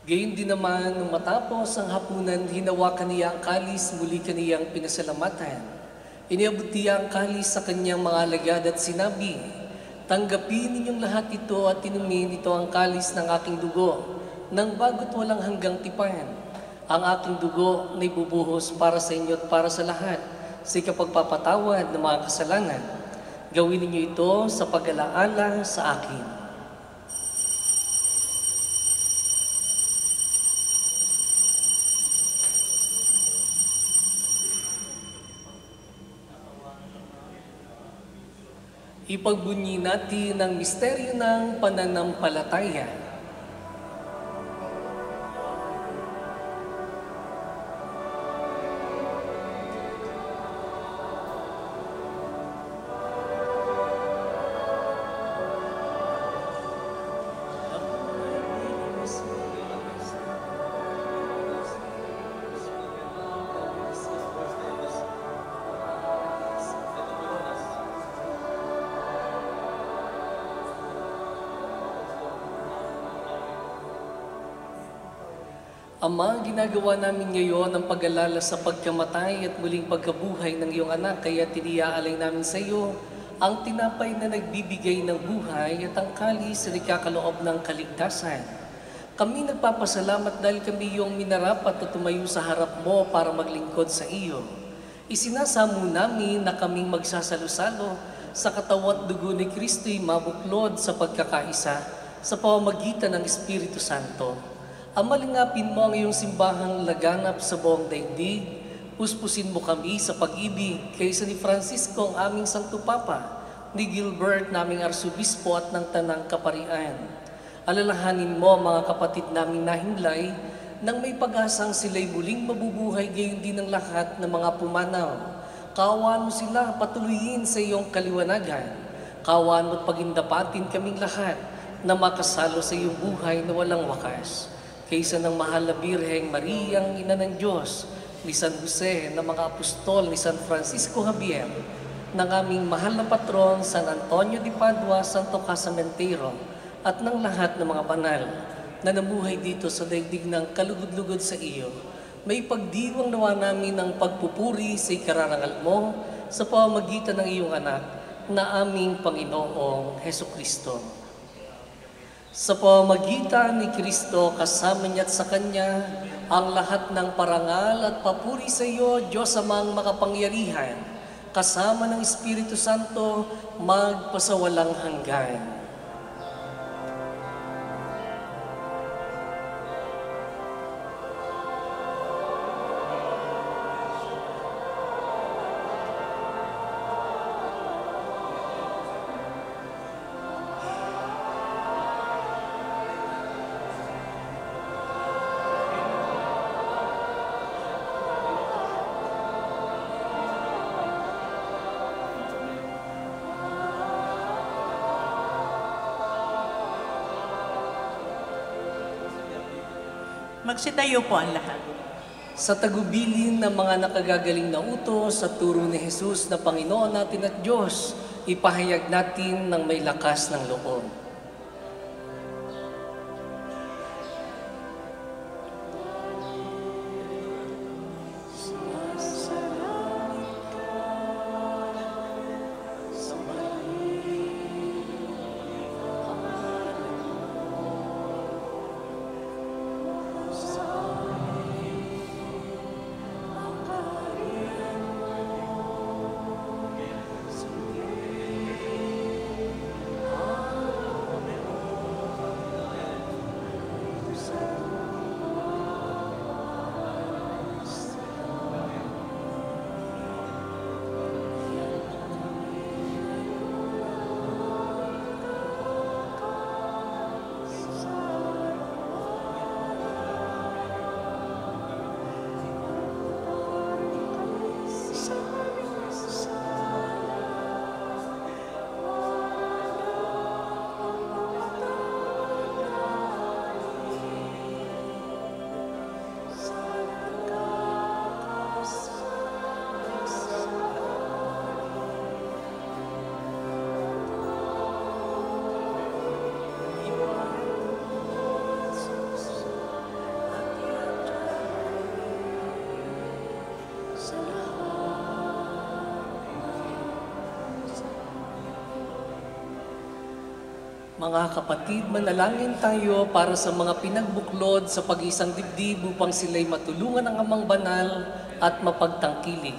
Gayon din naman, nung matapos ang hapunan, hinawakan niya ang kalis, muli kaniyang pinasalamatan. Iniabot niya ang kalis sa kanyang mga alagad at sinabi, "Tanggapin ninyong lahat ito at inumin, ito ang kalis ng aking dugo, nang bago't walang hanggang tipan. Ang aking dugo na ibubuhos para sa inyo at para sa lahat, sa ikapagpapatawad ng mga kasalanan. Gawin ninyo ito sa pag-alaala sa akin." Ipagbunyi natin ang misteryo ng pananampalataya. Ama, ginagawa namin ngayon ang pag-alala sa pagkamatay at muling pagkabuhay ng iyong anak, kaya tiniaalay namin sa iyo ang tinapay na nagbibigay ng buhay at ang kalis na nagkakaloob ng kaligtasan. Kami nagpapasalamat dahil kami iyong minarapat at tumayo sa harap mo para maglingkod sa iyo. Isinasamo namin na kaming magsasalo-salo sa katawan at dugo ni Kristo'y mabuklod sa pagkakaisa sa pamamagitan ng Espiritu Santo. Amalingapin mo ang iyong simbahang laganap sa buong daigdig. Puspusin mo kami sa pag-ibig kaysa ni Francisco ang aming Santo Papa, ni Gilbert naming Arsobispo at ng Tanang Kaparian. Alalahanin mo mga kapatid naming nahinlay nang may pag-asang sila'y muling mabubuhay gayon din ng lahat ng mga pumanaw. Kaawaan mo sila patuloyin sa iyong kaliwanagan. Kaawaan mo at pagindapatin kaming lahat na makasalo sa iyong buhay na walang wakas. Kaysa ng mahal na Birheng Mariang Ina ng Diyos, ni San Jose, ng mga apostol, ni San Francisco Javier, ng aming mahal na patron, San Antonio de Padua, Santo Casamentero, at ng lahat ng mga banal na namuhay dito sa daigdig ng kalugod-lugod sa iyo, may pagdiwang nawa namin ng pagpupuri sa ikararangal mo sa pamamagitan ng iyong anak na aming Panginoong Hesukristo. Sa pamamagitan ni Kristo, kasama niya at sa Kanya, ang lahat ng parangal at papuri sa iyo, Diyos amang makapangyarihan, kasama ng Espiritu Santo, magpasawalang hanggan. Magsitayo po ang lahat. Sa tagubilin ng mga nakagagaling na utos sa turo ni Jesus na Panginoon natin at Diyos, ipahayag natin ng may lakas ng loob. Mga kapatid, manalangin tayo para sa mga pinagbuklod sa pag-isang dibdib upang sila'y matulungan ng Amang Banal at mapagtangkilik.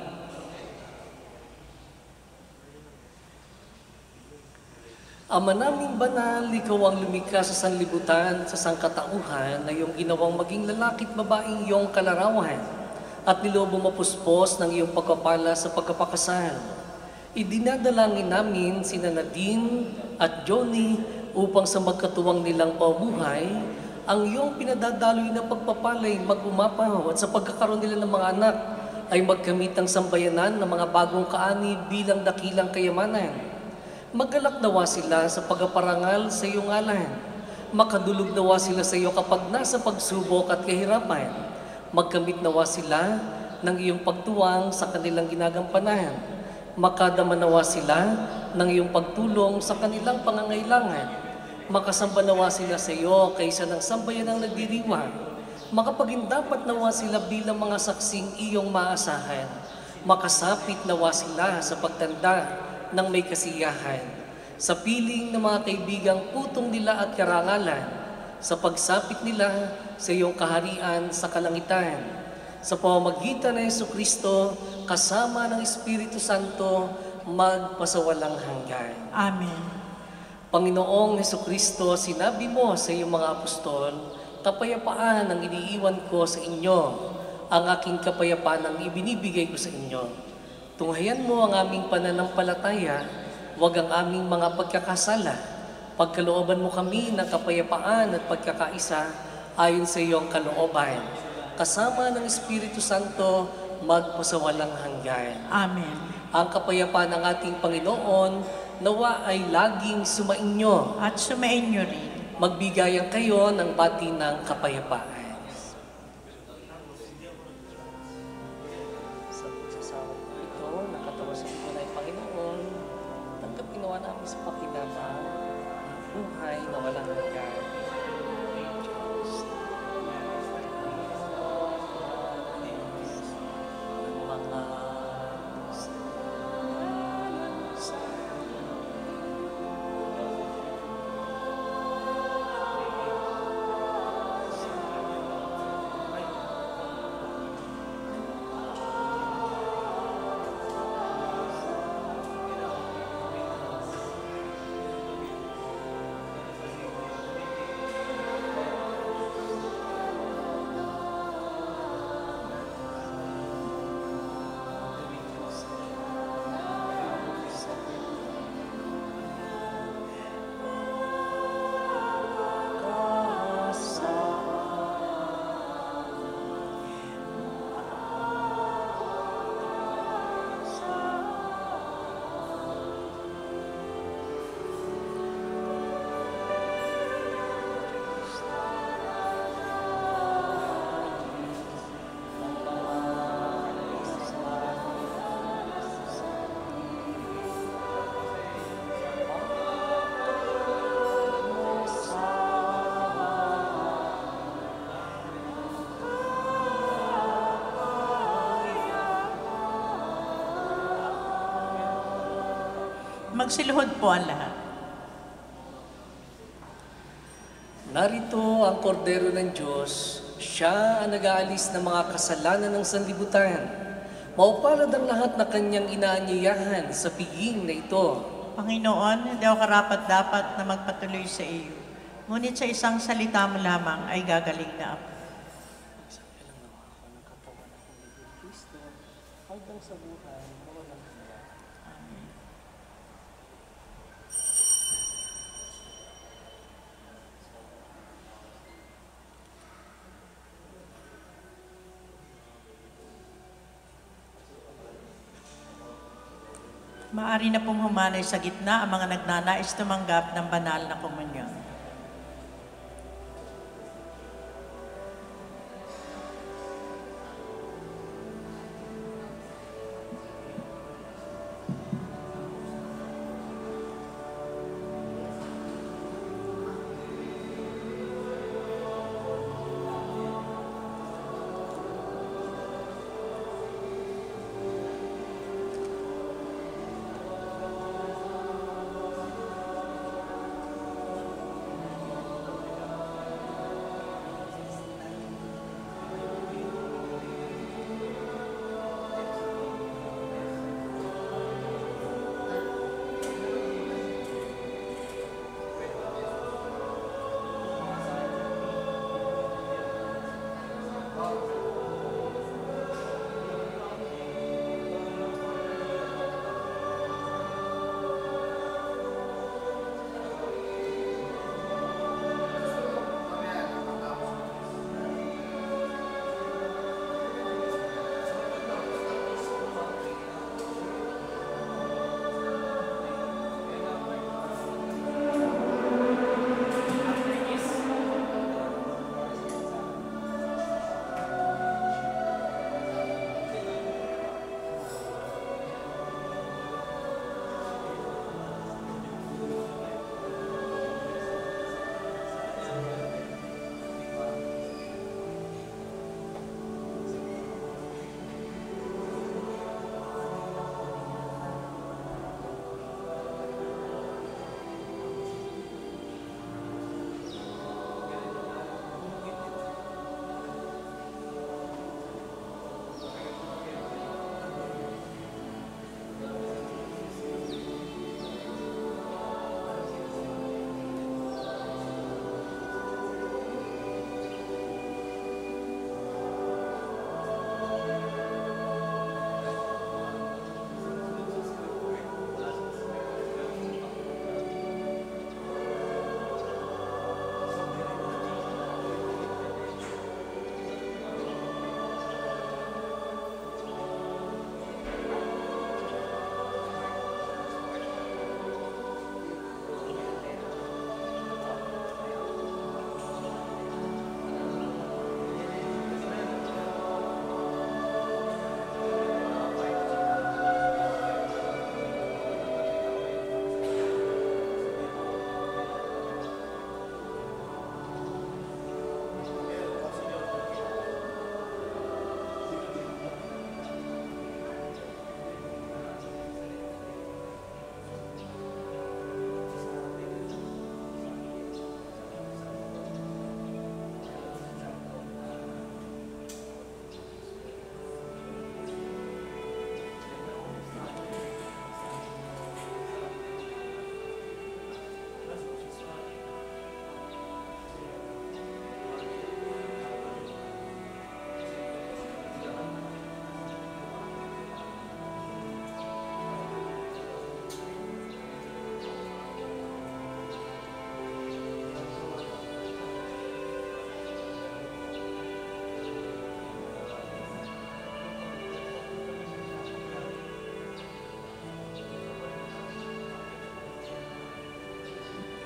Ama naming banal, ikaw ang lumikha sa sanlibutan, sa sangkatauhan na iyong ginawang maging lalaki't babaeng iyong kalarawan at nilobo mapuspos ng iyong pagpapala sa pagkapakasal. Idinadalangin namin sina Nadine at Johnny upang sa magkatuwang nilang pamuhay, ang iyong pinadadaloy na pagpapalay mag-umapaw at sa pagkakaroon nila ng mga anak ay magkamit ng sambayanan ng mga bagong kaani bilang dakilang kayamanan. Maggalak nawa sila sa pagaparangal sa iyong ngalan. Makadulog nawa sila sa iyo kapag nasa pagsubok at kahirapan. Magkamit nawa sila ng iyong pagtuwang sa kanilang ginagampanan. Makadama nawa sila ng iyong pagtulong sa kanilang pangangailangan. Makasamba nawa sila sa iyo kaysa ng sambayanang nagdiriwang. Makapagindapat nawa sila bilang mga saksing iyong maasahan. Makasapit nawa sila sa pagtanda ng may kasiyahan. Sa piling ng mga kaibigang putong nila at karangalan. Sa pagsapit nila sa iyong kaharian sa kalangitan. Sa pamamagitan ng Jesucristo, kasama ng Espiritu Santo, magpasawalang hanggan. Amen. Panginoong Jesucristo, sinabi mo sa iyong mga apostol, Kapayapaan ang iniiwan ko sa inyo. Ang aking kapayapaan ang ibinibigay ko sa inyo. Tunghayan mo ang aming pananampalataya, huwag ang aming mga pagkakasala. Pagkalooban mo kami ng kapayapaan at pagkakaisa ayon sa iyong kalooban. Kasama ng Espiritu Santo, magpasawalang hanggan. Amen. Ang kapayapaan ng ating Panginoon, nawa ay laging sumainyo. At sumainyo rin. Magbigayan kayo ng bati ng kapayapaan. Sa pagsasawa ito, nakatawasan ko na yung Panginoon, tanggapin nawa namin sa pakinabang, buhay na walang hanggan. Magsiluhod po ang lahat. Narito ang kordero ng Diyos, siya ang nag-aalis ng mga kasalanan ng sanlibutan. Maupalad ang lahat na kanyang inaanyayahan sa piging na ito. Panginoon, hindi ako karapat-dapat na magpatuloy sa iyo. Ngunit sa isang salita mo lamang ay gagaling na ako. Hanggang sa buhay, mawalang hanggan. Amen. Maaari na pong humanay sa gitna ang mga nagnanais tumanggap ng banal na komunyon.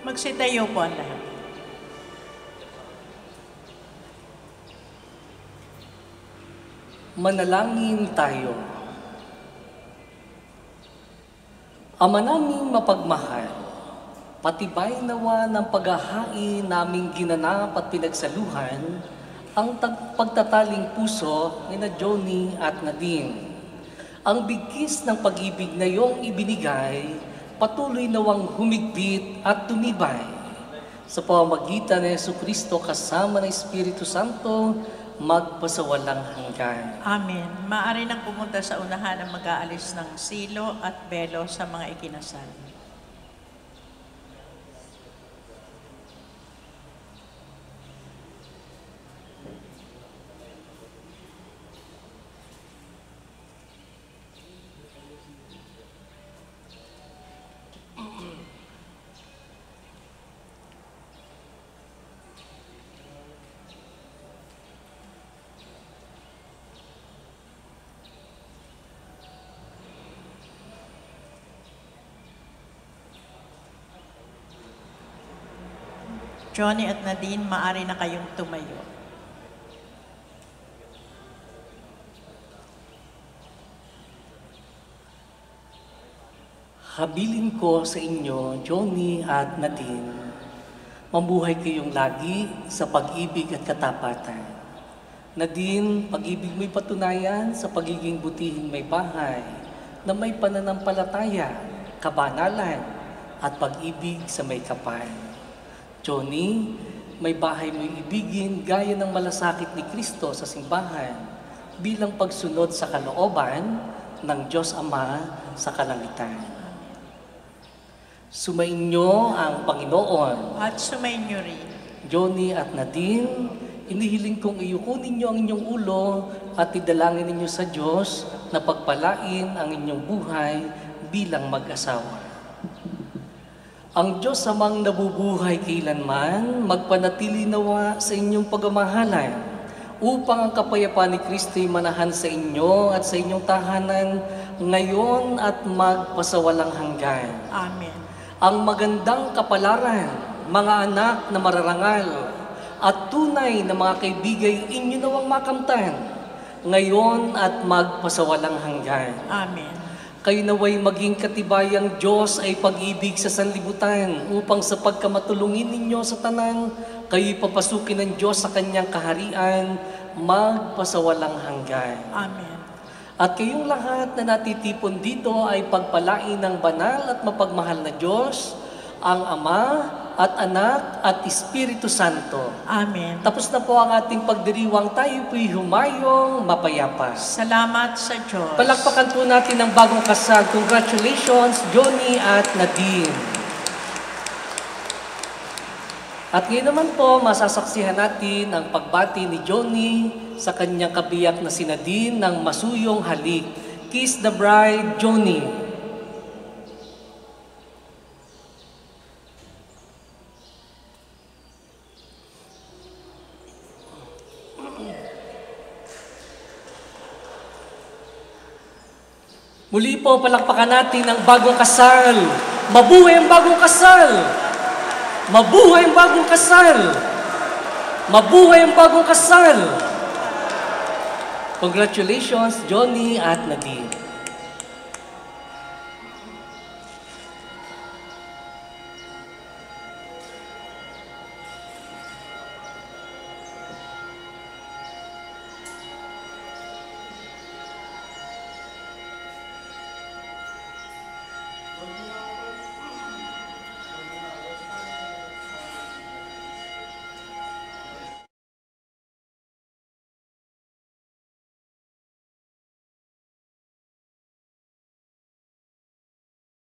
Magsitayo po ang lahat. Manalangin tayo. Ama naming mapagmahal, patibay nawa ng paghahain naming ginanap at pinagsaluhan ang pagtataling puso ni na Johnny at Nadine. Ang bigkis ng pag-ibig na iyong ibinigay, patuloy nawang humigpit at tumibay. Sa pamamagitan ni Jesucristo kasama ng Espiritu Santo, magpasawalang hanggan. Amen. Maaari nang pumunta sa unahan ang mag-aalis ng silo at belo sa mga ikinasal. Johnny at Nadine, maaari na kayong tumayo. Habilin ko sa inyo, Johnny at Nadine, mabuhay kayong lagi sa pag-ibig at katapatan. Nadine, pag-ibig mo'y patunayan sa pagiging butihing may bahay na may pananampalataya, kabanalan, at pag-ibig sa may kapal. Johnny, may bahay mo'y ibigin gaya ng malasakit ni Kristo sa simbahan bilang pagsunod sa kalooban ng Diyos Ama sa kalangitan. Sumainyo ang Panginoon. At sumainyo rin. Johnny at Nadine, inihiling kong iyukunin niyo ang inyong ulo at idalangin ninyo sa Diyos na pagpalain ang inyong buhay bilang mag-asawa. Ang Diyos amang nabubuhay kailanman, magpanatili nawa sa inyong pagmamahalan upang ang kapayapaan ni Kristo'y manahan sa inyo at sa inyong tahanan ngayon at magpasawalang hanggan. Amen. Ang magandang kapalaran, mga anak na mararangal, at tunay na mga kaibigay inyo nawang makamtan, ngayon at magpasawalang hanggan. Amen. Kayo naway maging katibayang Diyos ay pag-ibig sa sanlibutan upang sa pagkamatulungin ninyo sa tanan, kayo'y papasukin ng Diyos sa kanyang kaharian, magpasawalang hanggan. Amen. At kayong lahat na natitipon dito ay pagpalain ng banal at mapagmahal na Diyos, ang Ama at Anak at Espiritu Santo. Amen. Tapos na po ang ating pagdiriwang, tayo po'y humayong mapayapa. Salamat sa Diyos. Palakpakan po natin ang bagong kasal. Congratulations, Johnny at Nadine. At ngayon naman po, masasaksihan natin ang pagbati ni Johnny sa kanyang kabiyak na si Nadine ng masuyong halik. Kiss the bride, Johnny. Muli po, palakpakan natin ang bagong kasal. Mabuhay ang bagong kasal! Mabuhay ang bagong kasal! Mabuhay ang bagong kasal! Congratulations, Johnny at Nadine.